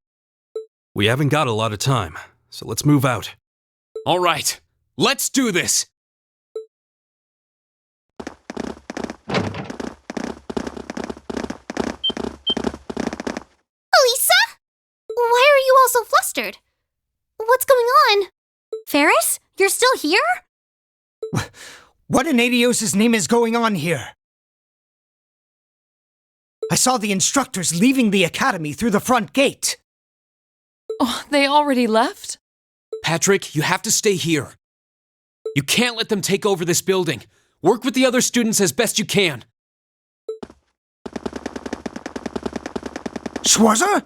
We haven't got a lot of time, so let's move out. All right, let's do this! Elisa? Why are you all so flustered? What's going on? Ferris, you're still here? What in Adios' name is going on here? I saw the instructors leaving the academy through the front gate. Oh, they already left? Patrick, you have to stay here. You can't let them take over this building. Work with the other students as best you can. Schwarzer?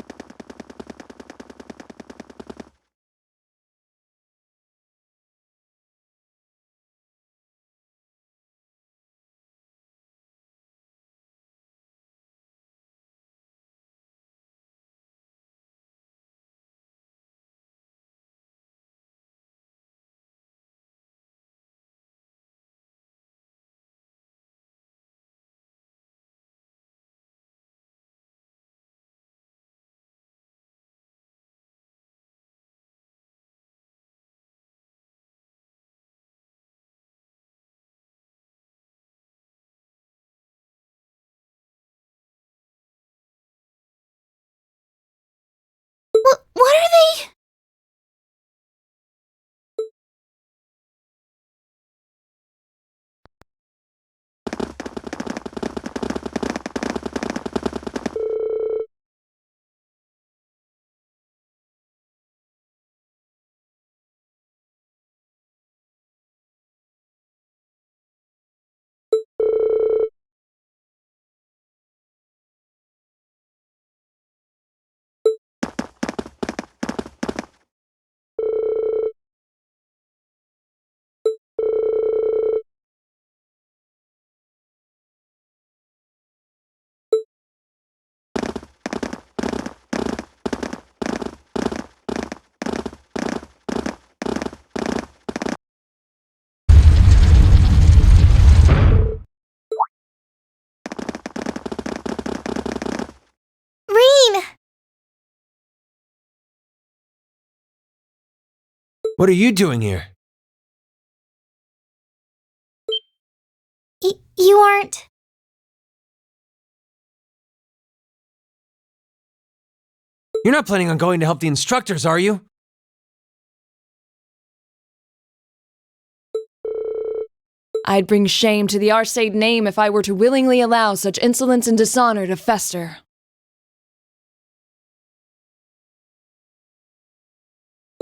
What are they? Rean! What are you doing here? You aren't... You're not planning on going to help the instructors, are you? I'd bring shame to the Arcade name if I were to willingly allow such insolence and dishonor to fester.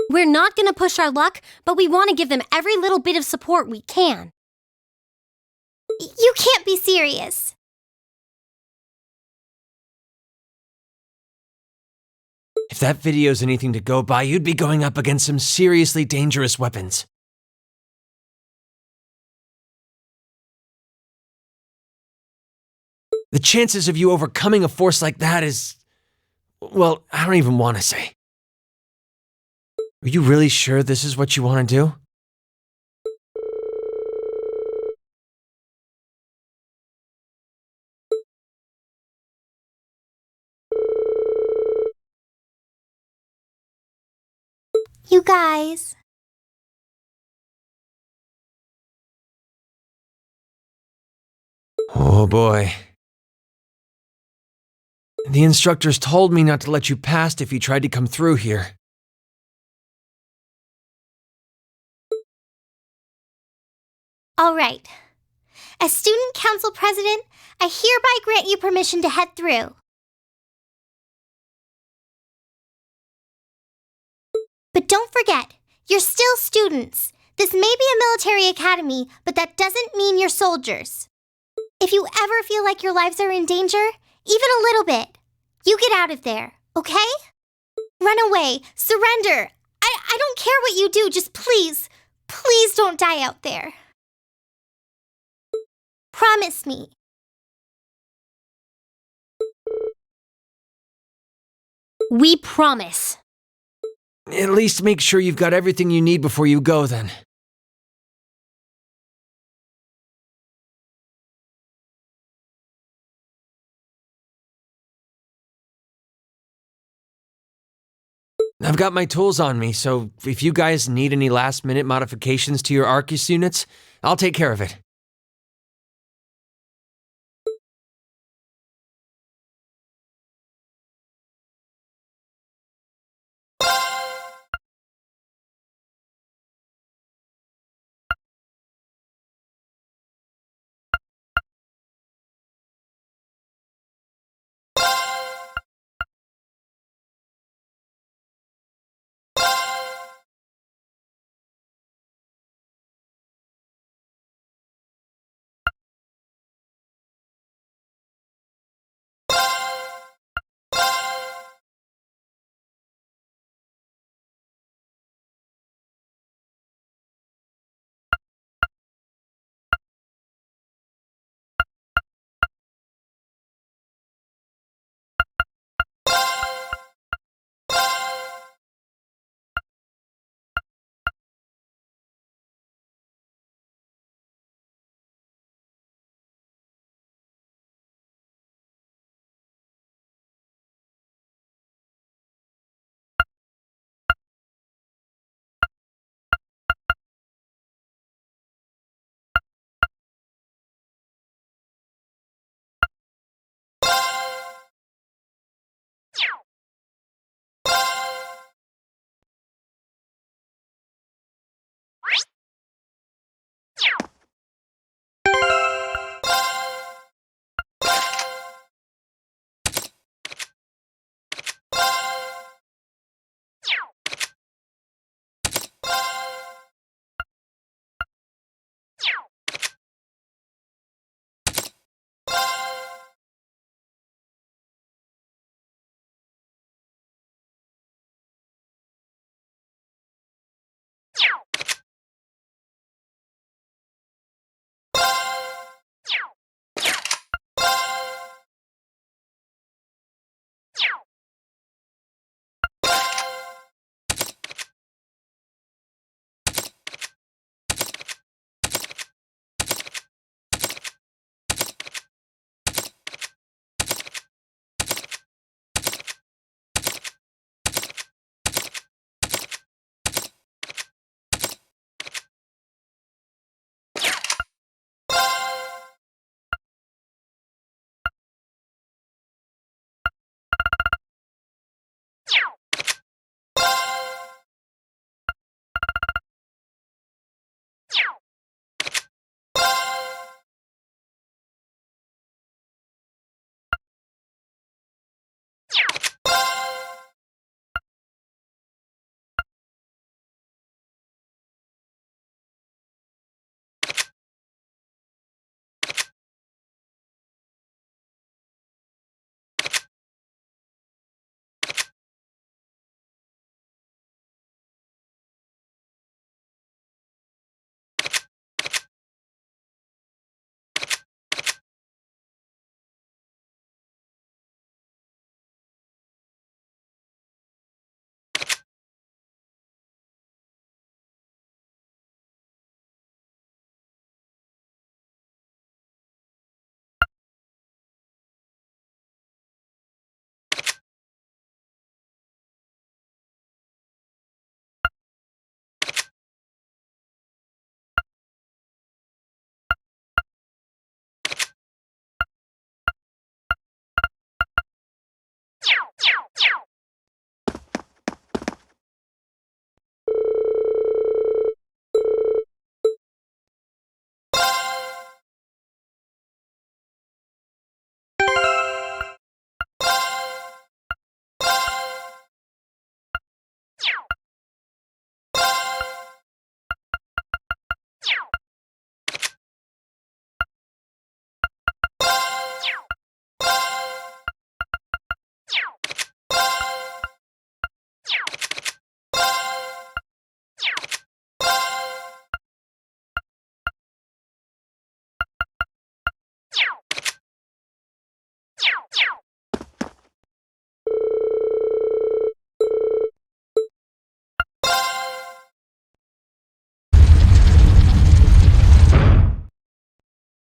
We're not gonna push our luck, but we want to give them every little bit of support we can. You can't be serious. If that video's anything to go by, you'd be going up against some seriously dangerous weapons. The chances of you overcoming a force like that is... well, I don't even want to say. Are you really sure this is what you want to do? You guys. Oh boy. The instructors told me not to let you past if you tried to come through here. All right. As student council president, I hereby grant you permission to head through. But don't forget, you're still students. This may be a military academy, but that doesn't mean you're soldiers. If you ever feel like your lives are in danger, even a little bit, you get out of there, okay? Run away, surrender. I don't care what you do, just please don't die out there. Promise me. We promise. At least make sure you've got everything you need before you go, then. I've got my tools on me, so if you guys need any last-minute modifications to your Arcus units, I'll take care of it.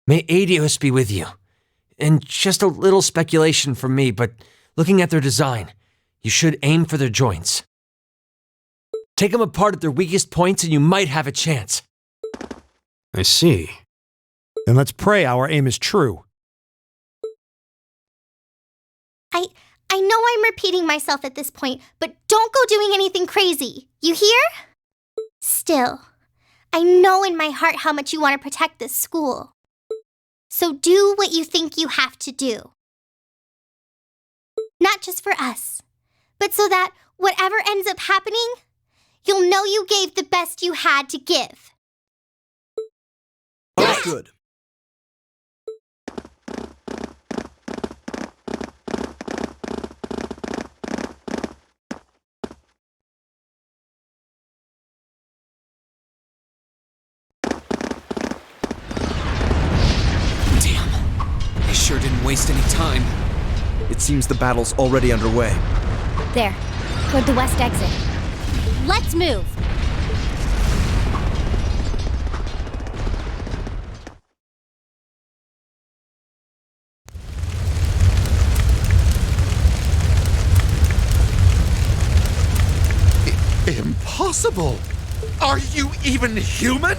May Adios be with you. And just a little speculation from me, but looking at their design, you should aim for their joints. Take them apart at their weakest points and you might have a chance. I see. Then let's pray our aim is true. I know I'm repeating myself at this point, but don't go doing anything crazy. You hear? Still, I know in my heart how much you want to protect this school. So do what you think you have to do. Not just for us, but so that whatever ends up happening, you'll know you gave the best you had to give. That's good. They sure didn't waste any time. It seems the battle's already underway. There, toward the west exit. Let's move. Impossible! Are you even human?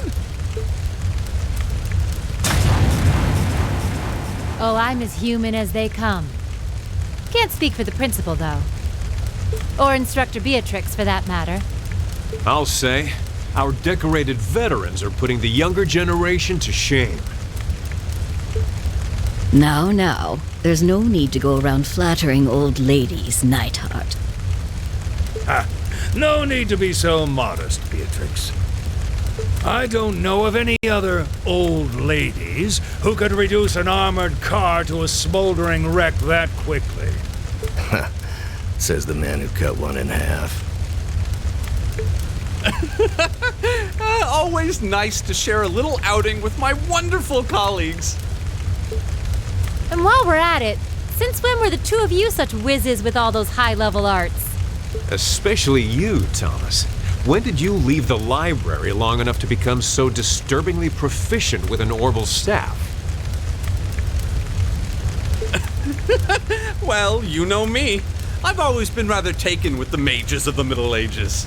Oh, I'm as human as they come. Can't speak for the principal, though. Or Instructor Beatrix, for that matter. I'll say, our decorated veterans are putting the younger generation to shame. Now, there's no need to go around flattering old ladies, Nightheart. No need to be so modest, Beatrix. I don't know of any other old ladies who could reduce an armored car to a smoldering wreck that quickly. Says the man who cut one in half. Always nice to share a little outing with my wonderful colleagues. And while we're at it, since when were the two of you such whizzes with all those high-level arts? Especially you, Thomas. When did you leave the library long enough to become so disturbingly proficient with an orbital staff? Well, you know me. I've always been rather taken with the mages of the Middle Ages.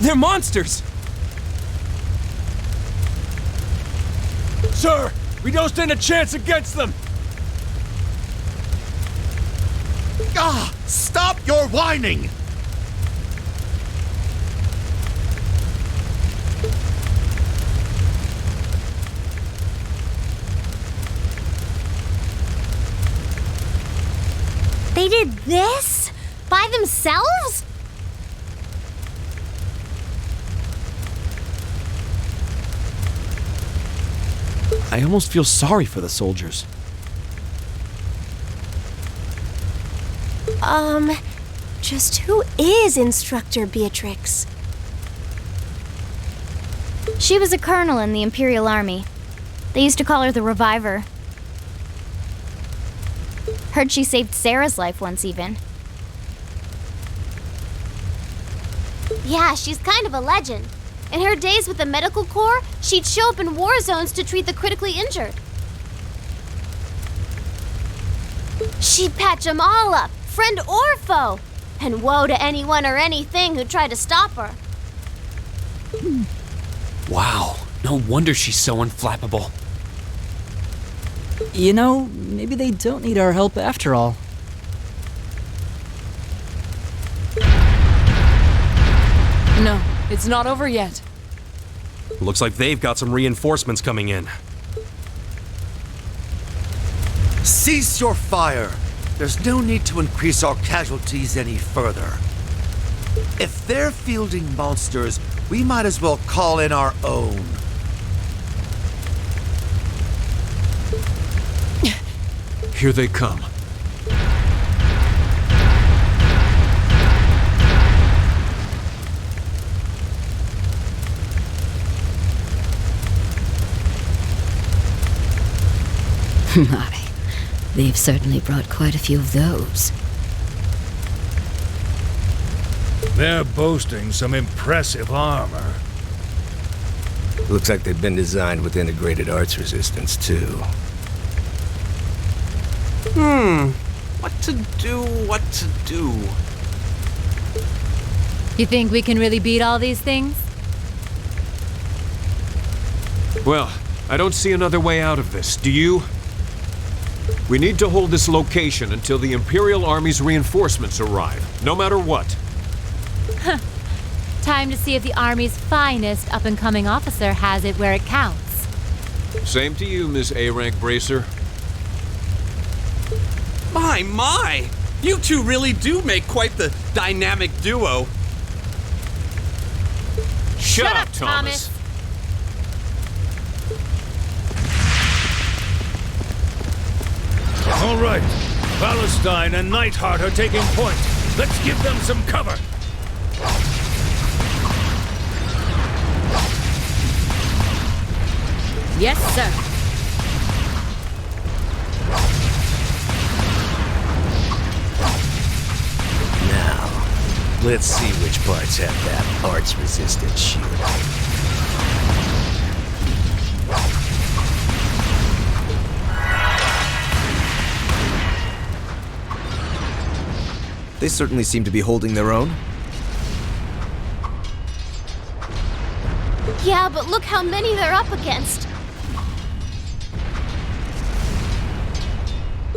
They're monsters! Sir, we don't stand a chance against them! Ah! Stop your whining! They did this? By themselves? I almost feel sorry for the soldiers. Just who is Instructor Beatrix? She was a colonel in the Imperial Army. They used to call her the Reviver. Heard she saved Sarah's life once, even. Yeah, she's kind of a legend. In her days with the medical corps, she'd show up in war zones to treat the critically injured. She'd patch them all up, friend or foe. And woe to anyone or anything who tried to stop her. Wow, no wonder she's so unflappable. You know, maybe they don't need our help after all. No, it's not over yet. Looks like they've got some reinforcements coming in. Cease your fire! There's no need to increase our casualties any further. If they're fielding monsters, we might as well call in our own. Here they come. My, they've certainly brought quite a few of those. They're boasting some impressive armor. Looks like they've been designed with integrated arts resistance, too. What to do? You think we can really beat all these things? Well, I don't see another way out of this, do you? We need to hold this location until the Imperial Army's reinforcements arrive, no matter what. Time to see if the Army's finest up-and-coming officer has it where it counts. Same to you, Miss A-Rank Bracer. My! You two really do make quite the dynamic duo. Shut up, Thomas. All right. Palestine and Nightheart are taking point. Let's give them some cover. Yes, sir. Now, let's see which parts have that arts-resistant shield. They certainly seem to be holding their own. Yeah, but look how many they're up against.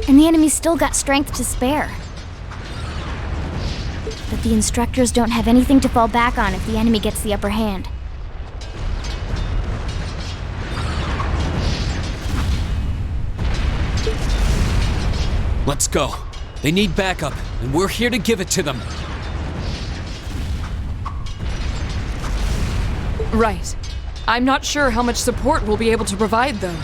And the enemy's still got strength to spare. But the instructors don't have anything to fall back on if the enemy gets the upper hand. Let's go. They need backup, and we're here to give it to them. Right. I'm not sure how much support we'll be able to provide, though.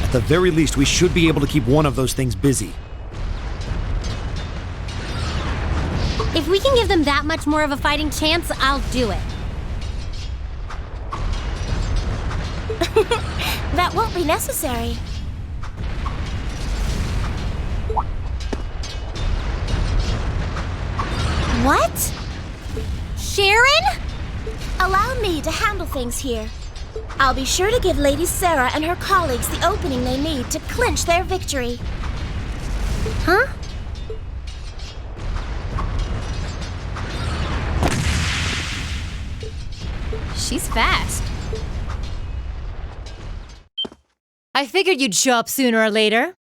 At the very least, we should be able to keep one of those things busy. If we can give them that much more of a fighting chance, I'll do it. That won't be necessary. What? Sharon? Allow me to handle things here. I'll be sure to give Lady Sarah and her colleagues the opening they need to clinch their victory. Huh? She's fast. I figured you'd show up sooner or later.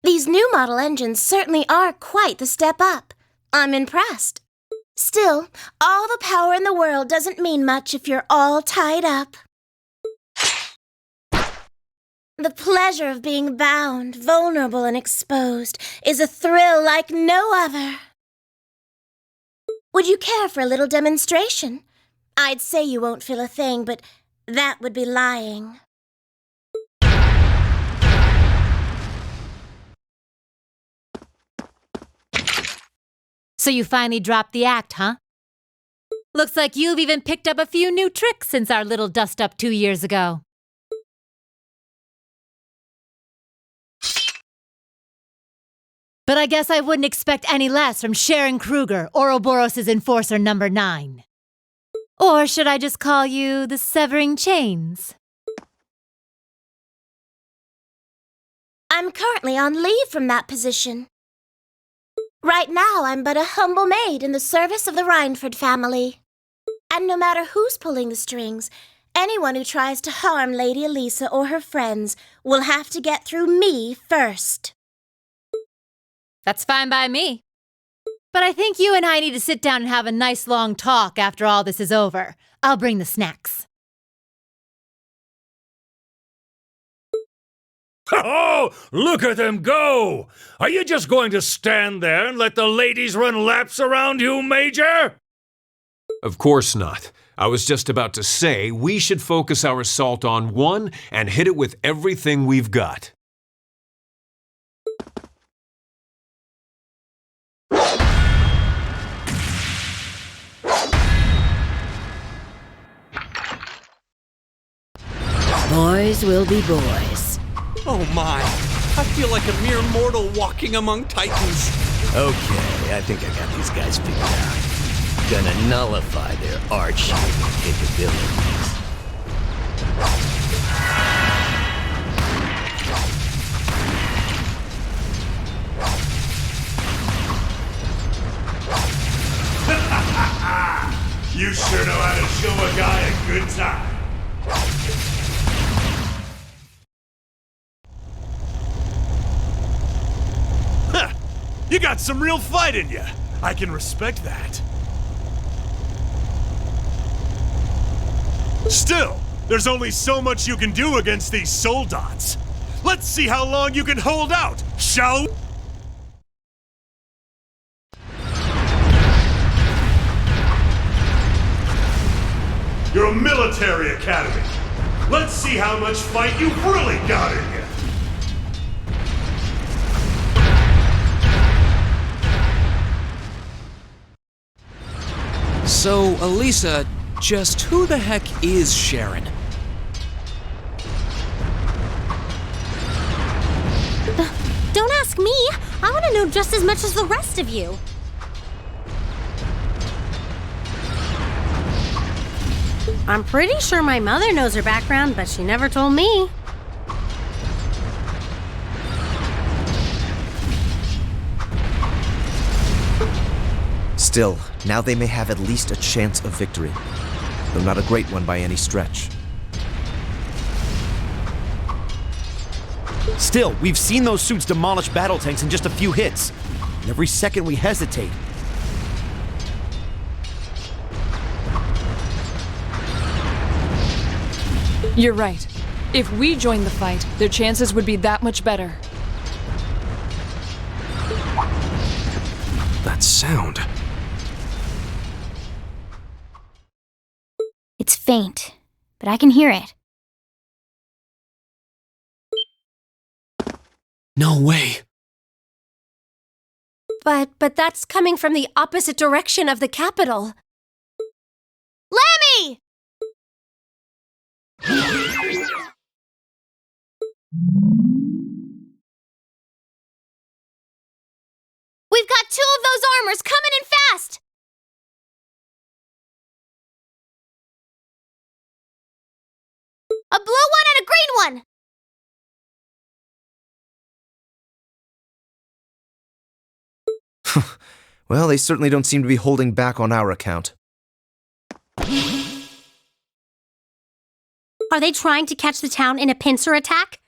These new model engines certainly are quite the step up. I'm impressed. Still, all the power in the world doesn't mean much if you're all tied up. The pleasure of being bound, vulnerable, and exposed is a thrill like no other. Would you care for a little demonstration? I'd say you won't feel a thing, but that would be lying. So you finally dropped the act, huh? Looks like you've even picked up a few new tricks since our little dust-up 2 years ago. But I guess I wouldn't expect any less from Sharon Kruger, Ouroboros' Enforcer number 9. Or should I just call you the Severing Chains? I'm currently on leave from that position. Right now, I'm but a humble maid in the service of the Rhineford family. And no matter who's pulling the strings, anyone who tries to harm Lady Elisa or her friends will have to get through me first. That's fine by me. But I think you and I need to sit down and have a nice long talk after all this is over. I'll bring the snacks. Oh, look at them go! Are you just going to stand there and let the ladies run laps around you, Major? Of course not. I was just about to say we should focus our assault on one and hit it with everything we've got. Boys will be boys. Oh my, I feel like a mere mortal walking among titans. Okay, I think I got these guys figured out. Gonna nullify their arch-human capabilities. You sure know how to show a guy a good time. Huh! You got some real fight in you. I can respect that. Still, there's only so much you can do against these soldats. Let's see how long you can hold out, shall we? You're a military academy. Let's see how much fight you've really got in you. So, Elisa, just who the heck is Sharon? Don't ask me. I want to know just as much as the rest of you. I'm pretty sure my mother knows her background, but she never told me. Still, now they may have at least a chance of victory, though not a great one by any stretch. Still, we've seen those suits demolish battle tanks in just a few hits. And every second we hesitate, You're right. If we joined the fight, their chances would be that much better. That sound. It's faint, but I can hear it. No way. But that's coming from the opposite direction of the capital. Lemmy! We've got 2 of those armors coming in fast! A blue one and a green one! Well, they certainly don't seem to be holding back on our account. Are they trying to catch the town in a pincer attack?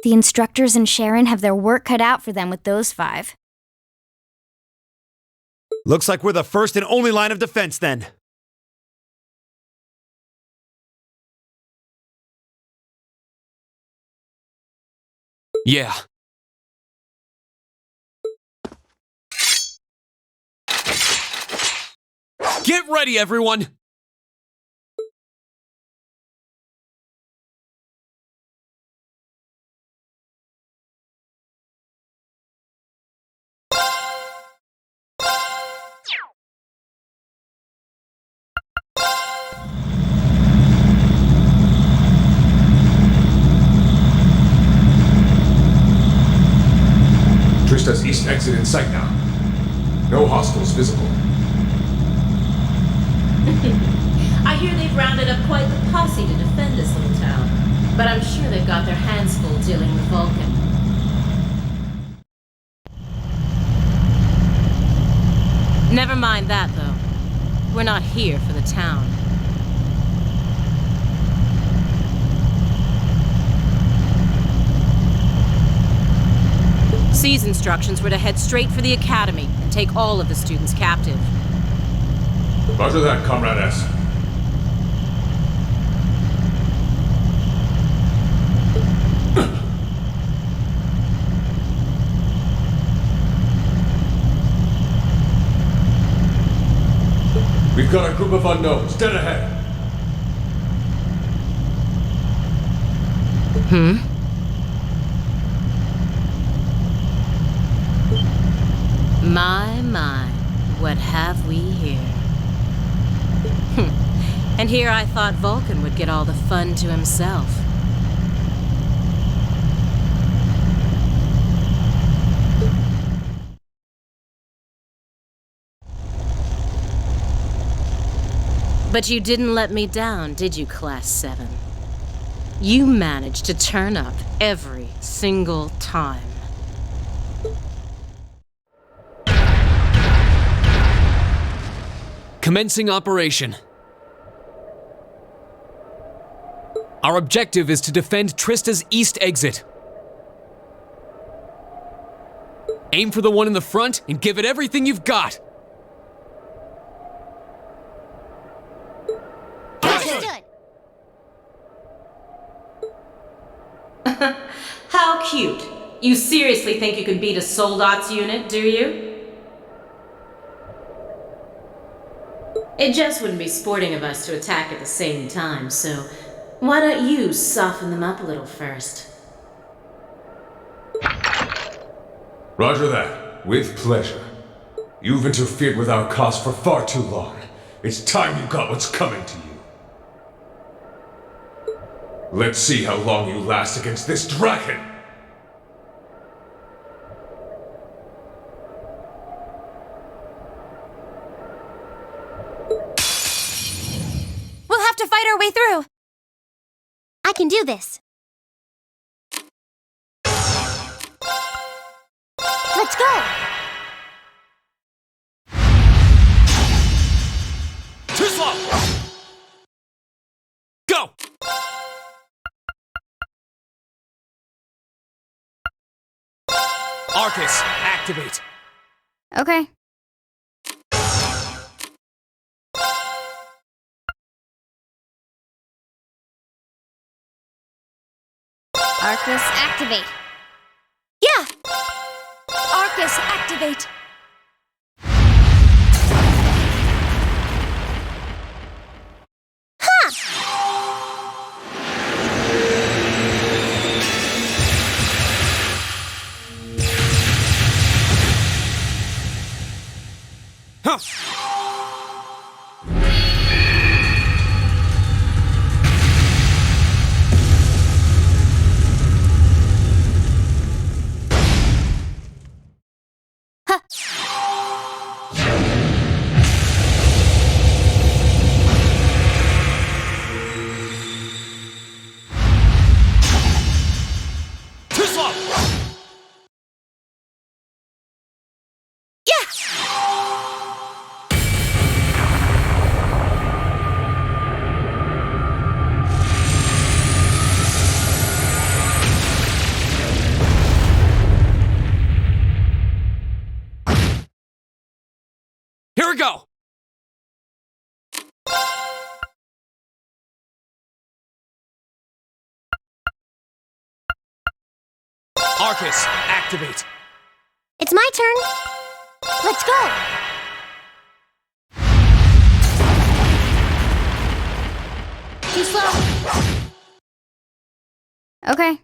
The instructors and Sharon have their work cut out for them with those 5. looks like we're the first and only line of defense then. Yeah. Get ready, everyone! Trista's east exit in sight now. No hostiles visible. I hear they've rounded up quite the posse to defend this little town. But I'm sure they've got their hands full dealing with Vulcan. Never mind that, though. We're not here for the town. C's instructions were to head straight for the academy and take all of the students captive. Roger that, Comrade S. We've got a group of unknowns dead ahead. My, what have we here? And here I thought Vulcan would get all the fun to himself. But you didn't let me down, did you, Class VII? You managed to turn up every single time. Commencing operation. Our objective is to defend Trista's east exit. Aim for the one in the front and give it everything you've got. Understood. How cute. You seriously think you can beat a Soldats unit, do you? It just wouldn't be sporting of us to attack at the same time, so why don't you soften them up a little first? Roger that. With pleasure. You've interfered with our cause for far too long. It's time you got what's coming to you. Let's see how long you last against this dragon! We'll have to fight our way through. I can do this. Let's go! Too slow! Go! Arcus, activate. Okay. Arcus, activate. Yeah! Arcus, activate. Huh! Too slow! Here we go! Arcus, activate. It's my turn. Let's go! Too slow. Okay.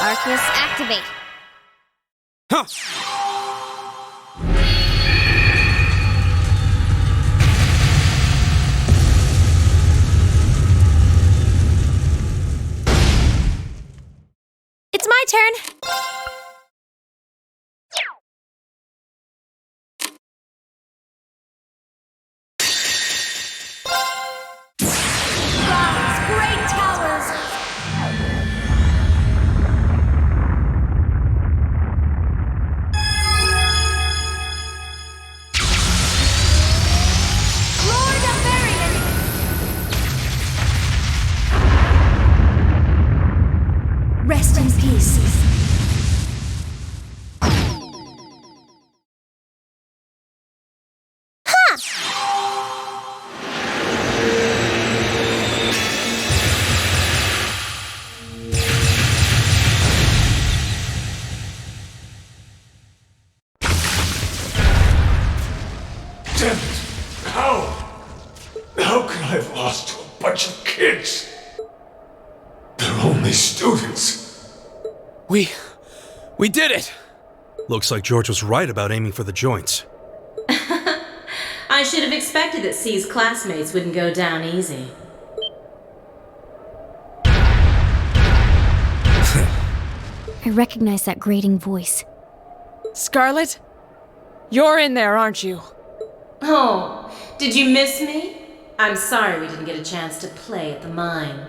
Arcus, activate. Huh! It's my turn. Rise, great towers. Lord of Rean. Rest in peace. Damn it! How could I have lost to a bunch of kids? They're only students. We did it! Looks like George was right about aiming for the joints. I should have expected that C's classmates wouldn't go down easy. I recognize that grating voice. Scarlet? You're in there, aren't you? Oh, did you miss me? I'm sorry we didn't get a chance to play at the mine.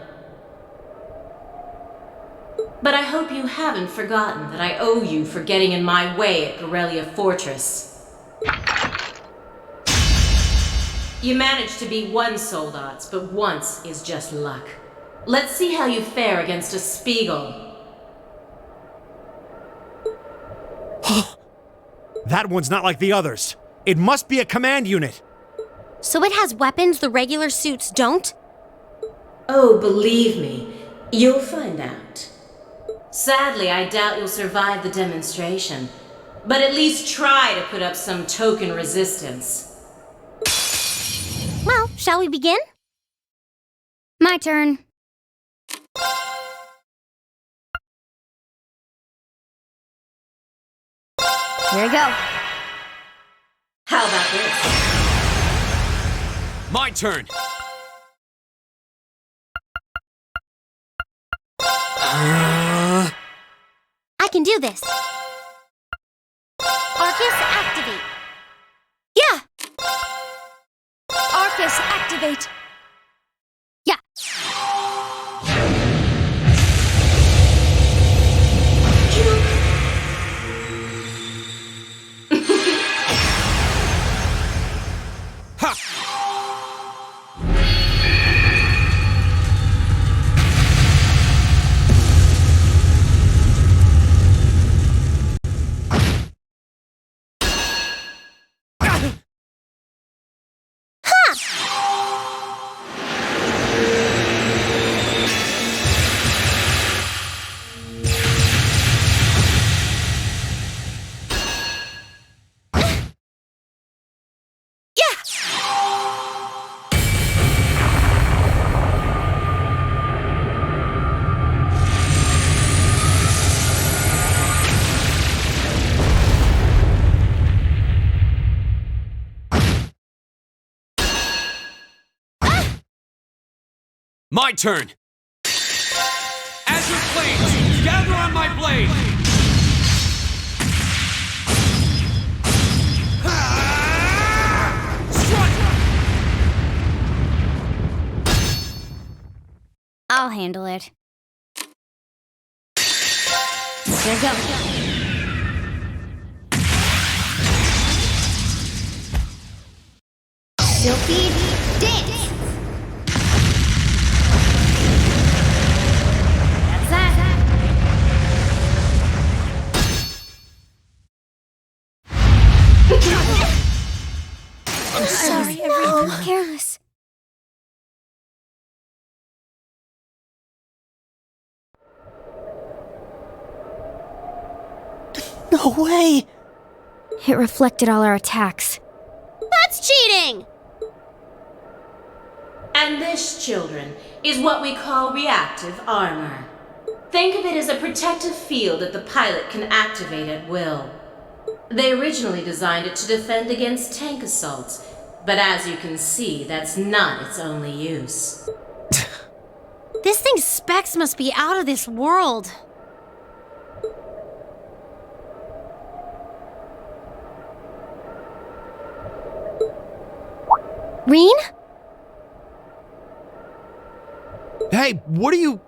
But I hope you haven't forgotten that I owe you for getting in my way at Corellia Fortress. You managed to be 1 Soldats, but once is just luck. Let's see how you fare against a Spiegel. That one's not like the others. It must be a command unit. So it has weapons the regular suits don't? Oh, believe me, you'll find out. Sadly, I doubt you'll survive the demonstration, but at least try to put up some token resistance. Well, shall we begin? My turn. Here we go. How about this? My turn! I can do this. Arcus, activate. Yeah! Arcus, activate. Yeah. My turn! Azure Flames, gather on my blade! I'll handle it. Here we go. Silky dance! That's that! I'm sorry, everyone. I'm careless. No way! It reflected all our attacks. That's cheating! And this, children, is what we call reactive armor. Think of it as a protective field that the pilot can activate at will. They originally designed it to defend against tank assaults, but as you can see, that's not its only use. This thing's specs must be out of this world. Rean? Hey, what are you...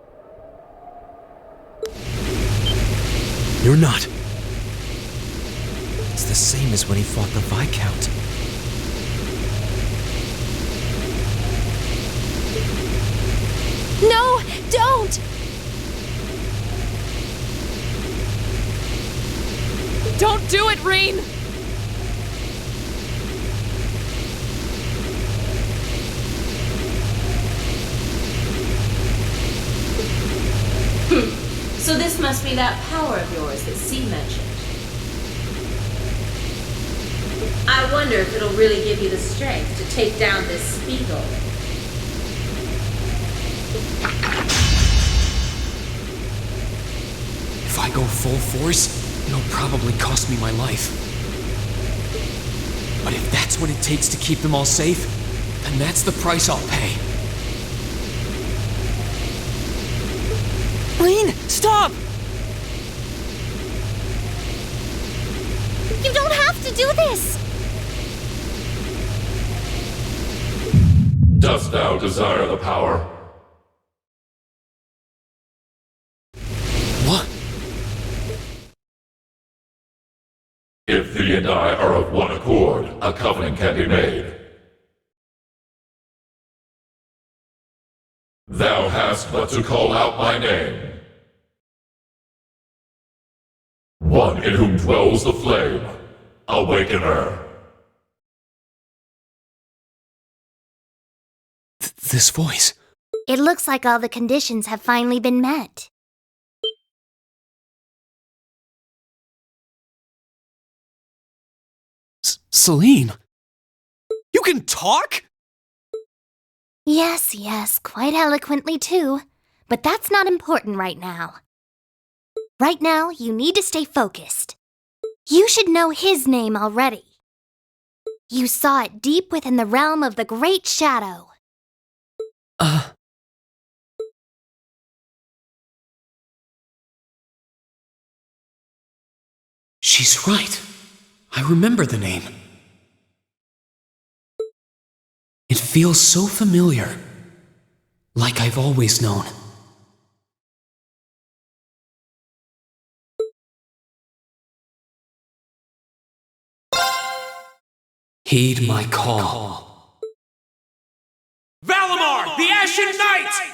You're not. It's the same as when he fought the Viscount. No, don't! Don't do it, Rean! So this must be that power of yours that C mentioned. I wonder if it'll really give you the strength to take down this Spiegel. If I go full force, It'll probably cost me my life. But if that's what it takes to keep them all safe, then that's the price I'll pay. Rean, stop! You don't have to do this! Dost thou desire the power? What? If thee and I are of one accord, a covenant can be made. Thou hast but to call out my name. One in whom dwells the flame, Awakener. This voice. It looks like all the conditions have finally been met. Celine? You can talk? Yes, quite eloquently too. But that's not important right now. Right now, you need to stay focused. You should know his name already. You saw it deep within the realm of the Great Shadow. She's right. I remember the name. It feels so familiar. Like I've always known. Heed my call. Valimar, the Ashen Knight!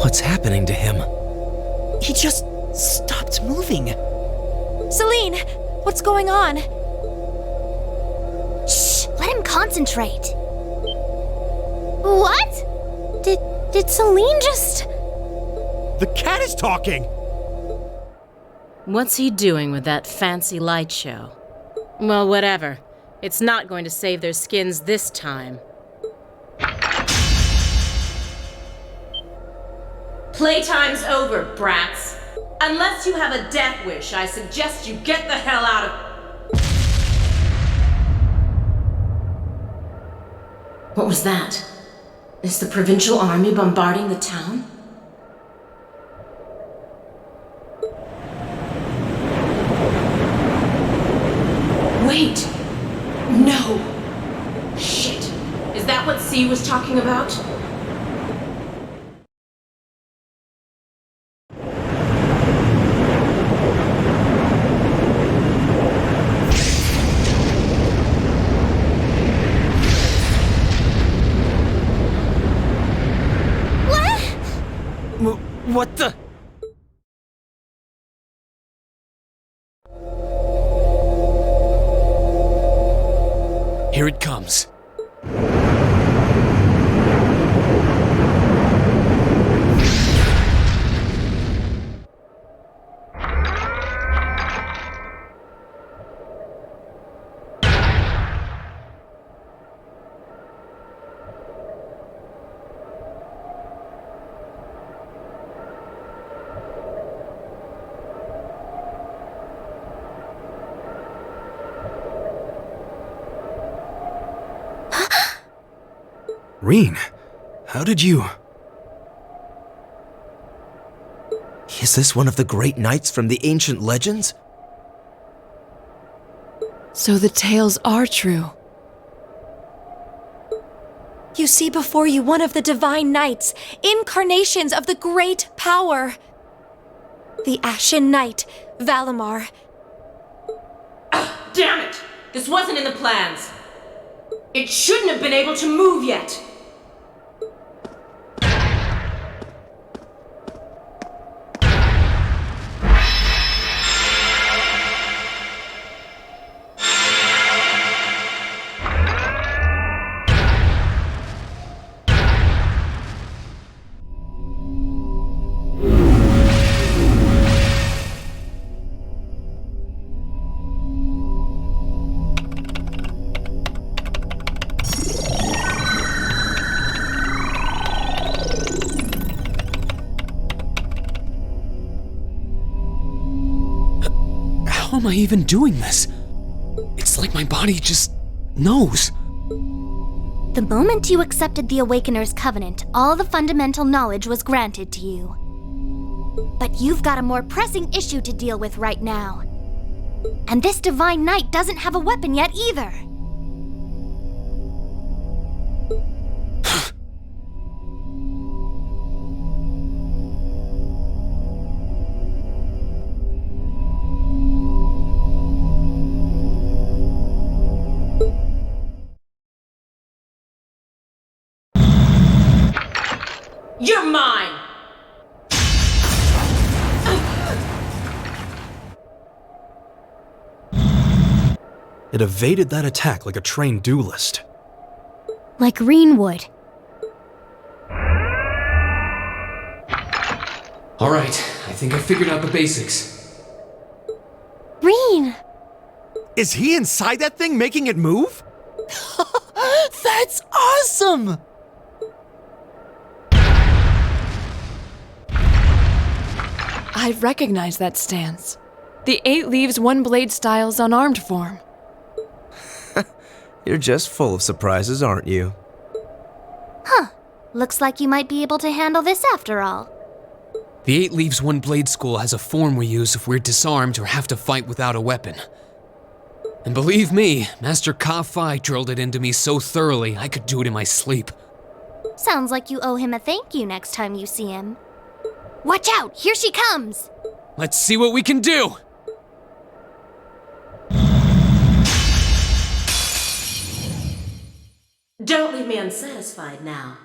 What's happening to him? He just stopped moving. Celine, what's going on? Shh, let him concentrate. What? Did Celine just... The cat is talking! What's he doing with that fancy light show? Well, whatever. It's not going to save their skins this time. Playtime's over, brats. Unless you have a death wish, I suggest you get the hell out of... What was that? Is the provincial army bombarding the town? Wait! No! Shit! Is that what C was talking about? What the? Here it comes. Rean, how did you... Is this one of the great knights from the ancient legends? So the tales are true. You see before you one of the divine knights, incarnations of the great power. The Ashen Knight, Valimar. Damn it! This wasn't in the plans. It shouldn't have been able to move yet. How am I even doing this? It's like my body just knows. The moment you accepted the Awakener's Covenant, all the fundamental knowledge was granted to you. But you've got a more pressing issue to deal with right now. And this Divine Knight doesn't have a weapon yet either. You're mine! It evaded that attack like a trained duelist. Like Rean would. All right, I think I figured out the basics. Rean! Is he inside that thing making it move? That's awesome! I recognize that stance. The 8 leaves 1 blade style's unarmed form. You're just full of surprises, aren't you? Huh. Looks like you might be able to handle this after all. The 8 Leaves 1 Blade School has a form we use if we're disarmed or have to fight without a weapon. And believe me, Master Ka-Fi drilled it into me so thoroughly I could do it in my sleep. Sounds like you owe him a thank you next time you see him. Watch out! Here she comes! Let's see what we can do! Don't leave me unsatisfied now.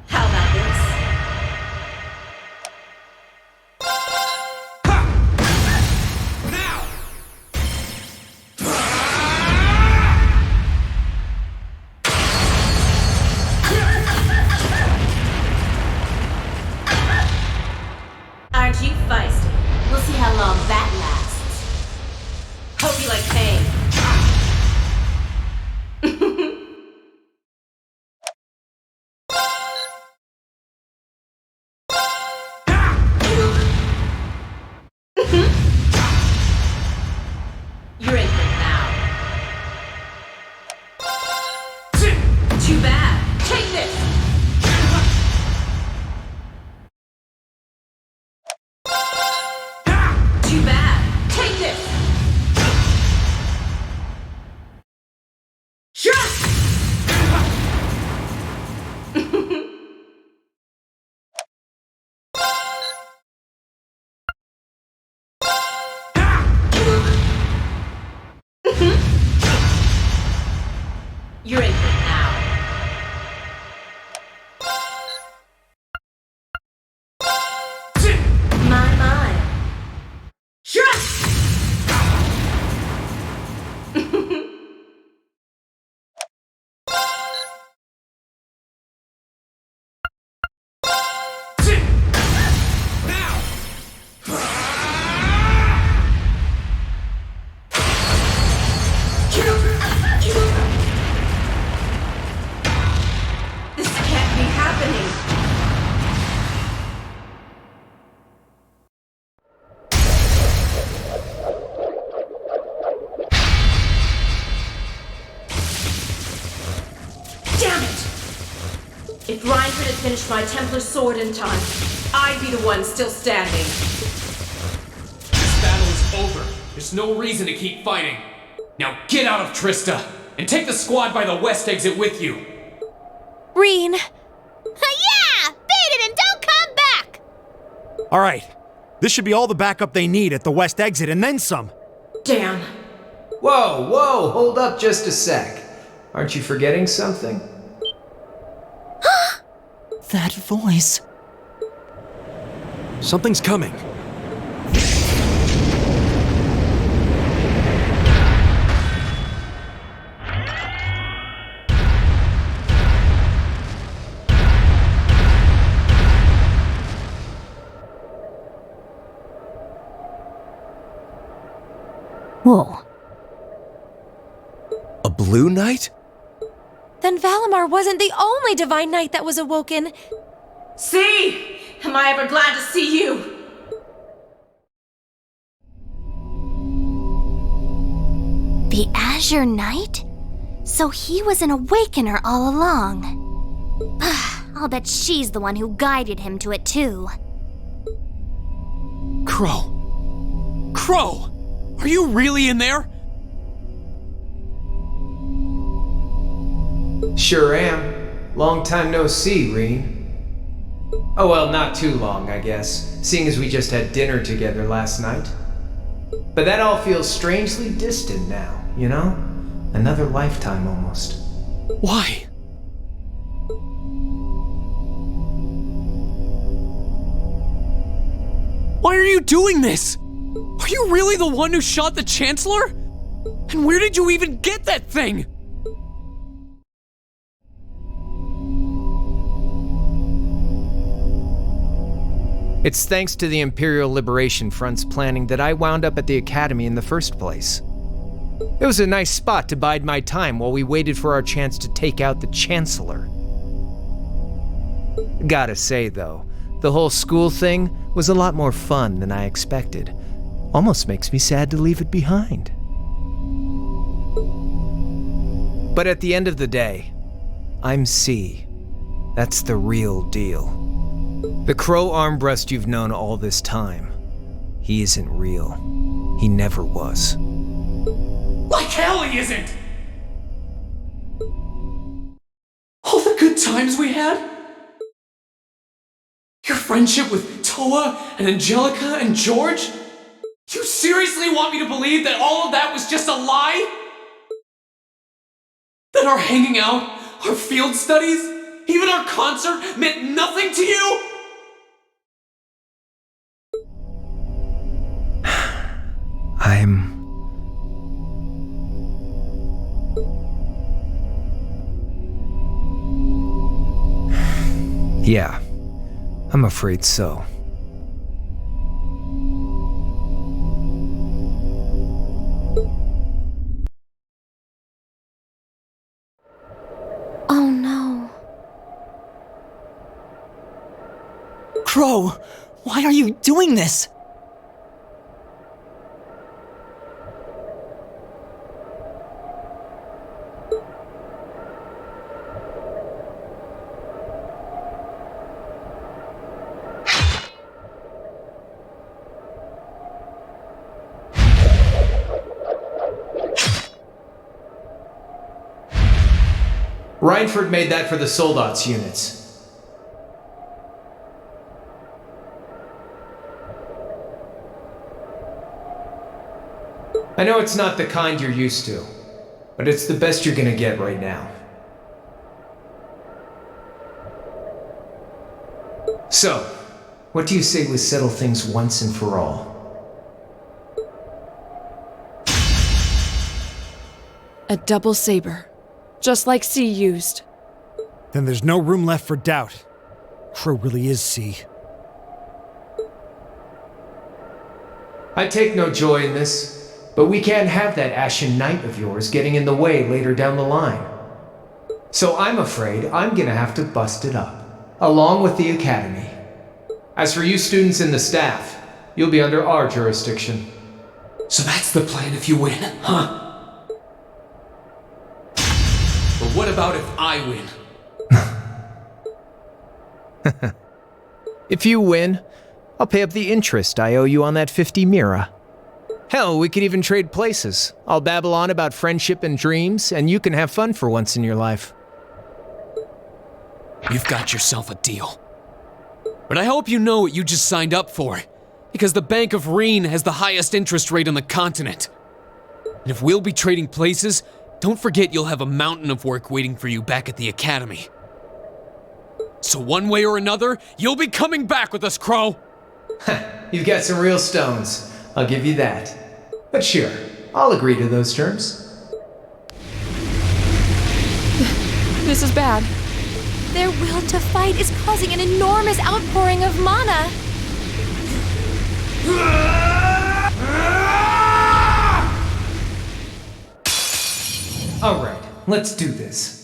How about this? Aren't you feisty? We'll see how long that lasts. Hope you like pain. You're in for it now. Too bad. Take this. Too bad. Take this. Shut. You're in for it now. If Reinford had finished my Templar sword in time, I'd be the one still standing. This battle is over. There's no reason to keep fighting. Now get out of Trista, and take the squad by the west exit with you. Rean. Yeah! Beat it and don't come back! All right. This should be all the backup they need at the west exit and then some. Damn. Whoa, hold up just a sec. Aren't you forgetting something? That voice. Something's coming. Whoa. A blue knight? Then Valimar wasn't the only divine knight that was awoken. See? Am I ever glad to see you? The Azure Knight? So he was an awakener all along. I'll bet she's the one who guided him to it too. Crow! Crow! Are you really in there? Sure am. Long time no see, Rean. Oh well, not too long, I guess, seeing as we just had dinner together last night. But that all feels strangely distant now, you know? Another lifetime almost. Why? Why are you doing this? Are you really the one who shot the Chancellor? And where did you even get that thing? It's thanks to the Imperial Liberation Front's planning that I wound up at the Academy in the first place. It was a nice spot to bide my time while we waited for our chance to take out the Chancellor. Gotta say, though, the whole school thing was a lot more fun than I expected. Almost makes me sad to leave it behind. But at the end of the day, I'm C. That's the real deal. The Crow Armbrust you've known all this time, he isn't real. He never was. Like hell he isn't! All the good times we had? Your friendship with Toa and Angelica and George? You seriously want me to believe that all of that was just a lie? That our hanging out, our field studies, even our concert meant nothing to you? Yeah, I'm afraid so. Oh no. Crow, why are you doing this? Reinford made that for the Soldats units. I know it's not the kind you're used to, but it's the best you're gonna get right now. So, what do you say we settle things once and for all? A double saber. Just like C used. Then there's no room left for doubt. Crow really is C. I take no joy in this, but we can't have that Ashen Knight of yours getting in the way later down the line. So I'm afraid I'm gonna have to bust it up, along with the Academy. As for you students and the staff, you'll be under our jurisdiction. So that's the plan if you win, huh? But what about if I win? If you win, I'll pay up the interest I owe you on that 50 mira. Hell, we could even trade places. I'll babble on about friendship and dreams, and you can have fun for once in your life. You've got yourself a deal. But I hope you know what you just signed up for, because the Bank of Rean has the highest interest rate on the continent. And if we'll be trading places, don't forget you'll have a mountain of work waiting for you back at the academy. So one way or another, you'll be coming back with us, Crow! You've got some real stones, I'll give you that. But sure, I'll agree to those terms. This is bad. Their will to fight is causing an enormous outpouring of mana. Alright, let's do this.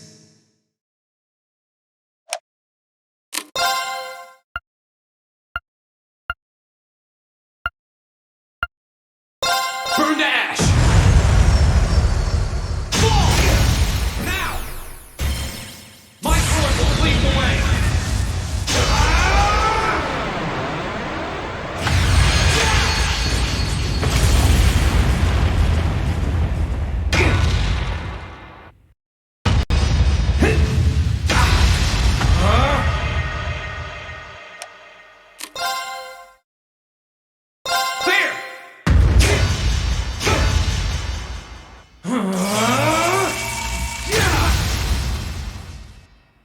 Burn to ash! Fall! Now! My sword will lead the way!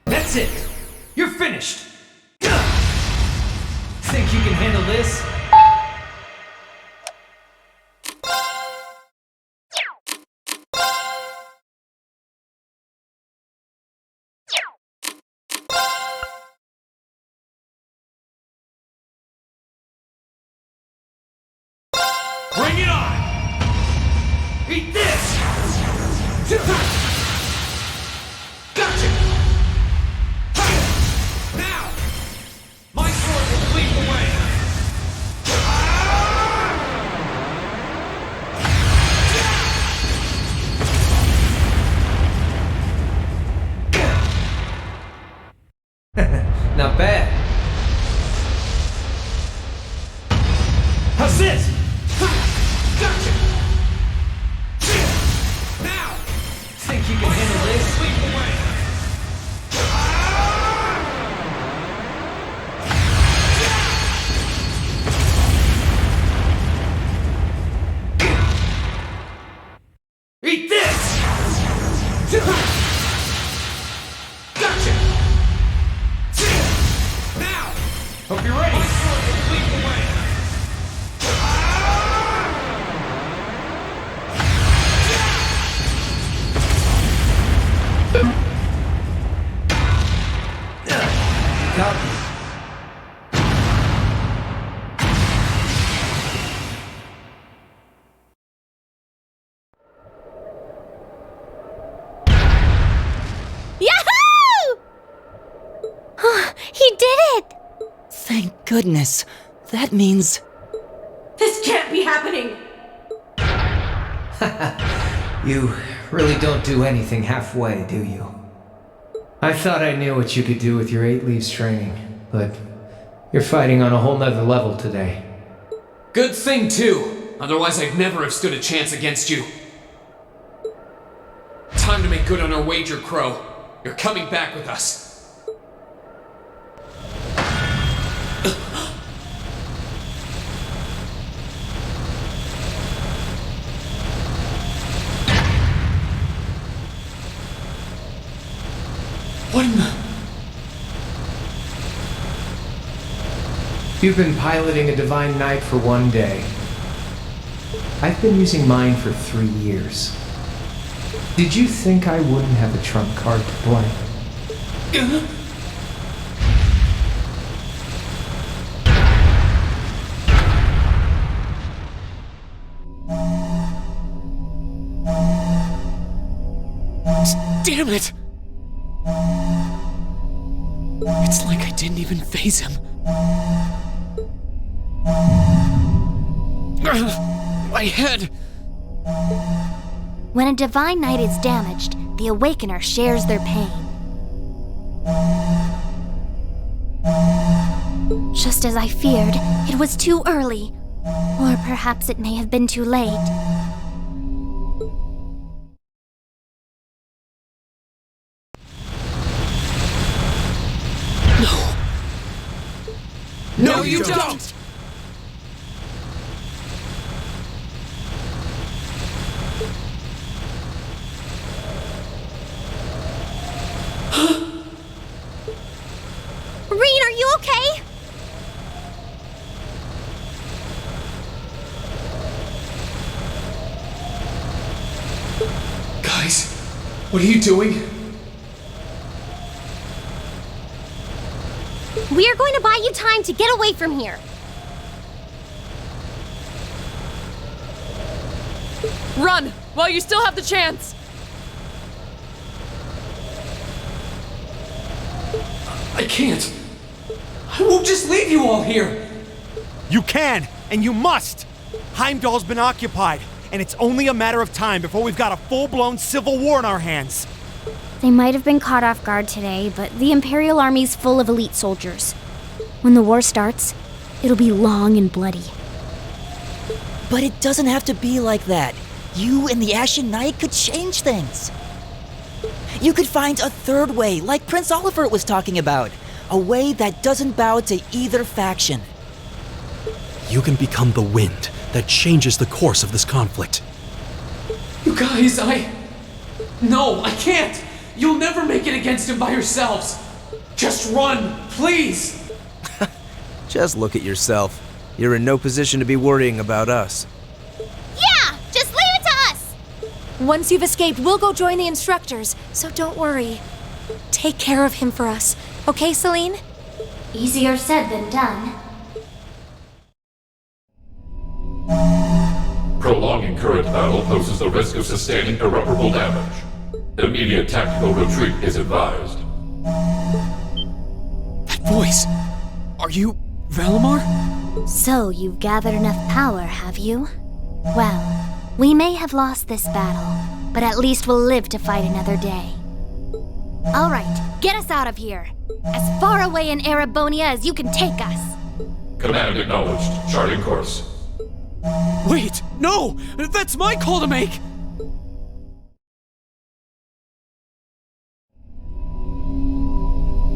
That's it! You're finished! Think you can handle this? Bring it on! Eat this! Gotcha! Now! My sword will lead the way! Not bad. How's this? Gotcha! Now! Think you can handle this? Lead the way! Eat this! Gotcha! Now! Hope you're ready. My sword will lead the way! Got me. Yahoo! He did it! Thank goodness. That means... This can't be happening! You really don't do anything halfway, do you? I thought I knew what you could do with your 8 leaves training, but you're fighting on a whole nother level today. Good thing, too. Otherwise, I'd never have stood a chance against you. Time to make good on our wager, Crow. You're coming back with us. What in the... You've been piloting a Divine Knight for 1 day. I've been using mine for 3 years. Did you think I wouldn't have a trump card to play? Damn it! It's like I didn't even faze him. My head! When a Divine Knight is damaged, the Awakener shares their pain. Just as I feared, it was too early. Or perhaps it may have been too late. No, you don't! Rean, are you okay? Guys, what are you doing? We are going to buy you time to get away from here. Run, while you still have the chance! I can't. I won't just leave you all here. You can, and you must! Heimdall's been occupied, and it's only a matter of time before we've got a full-blown civil war in our hands. They might have been caught off guard today, but the Imperial Army's full of elite soldiers. When the war starts, it'll be long and bloody. But it doesn't have to be like that. You and the Ashen Knight could change things. You could find a third way, like Prince Oliver was talking about. A way that doesn't bow to either faction. You can become the wind that changes the course of this conflict. You guys, No, I can't! You'll never make it against him by yourselves! Just run, please! Just look at yourself. You're in no position to be worrying about us. Yeah! Just leave it to us! Once you've escaped, we'll go join the instructors, so don't worry. Take care of him for us, okay, Celine? Easier said than done. Prolonging current battle poses the risk of sustaining irreparable damage. Immediate tactical retreat is advised. That voice! Are you Valimar? So you've gathered enough power, have you? Well, we may have lost this battle, but at least we'll live to fight another day. All right, get us out of here. As far away in Erebonia as you can take us. Command acknowledged. Charting course. Wait, no! That's my call to make!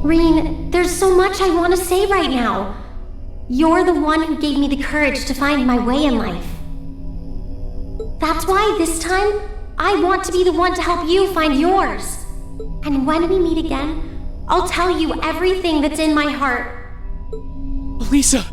Rean, there's so much I want to say right now. You're the one who gave me the courage to find my way in life. That's why this time, I want to be the one to help you find yours. And when we meet again, I'll tell you everything that's in my heart. Lisa!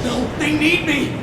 No, they need me!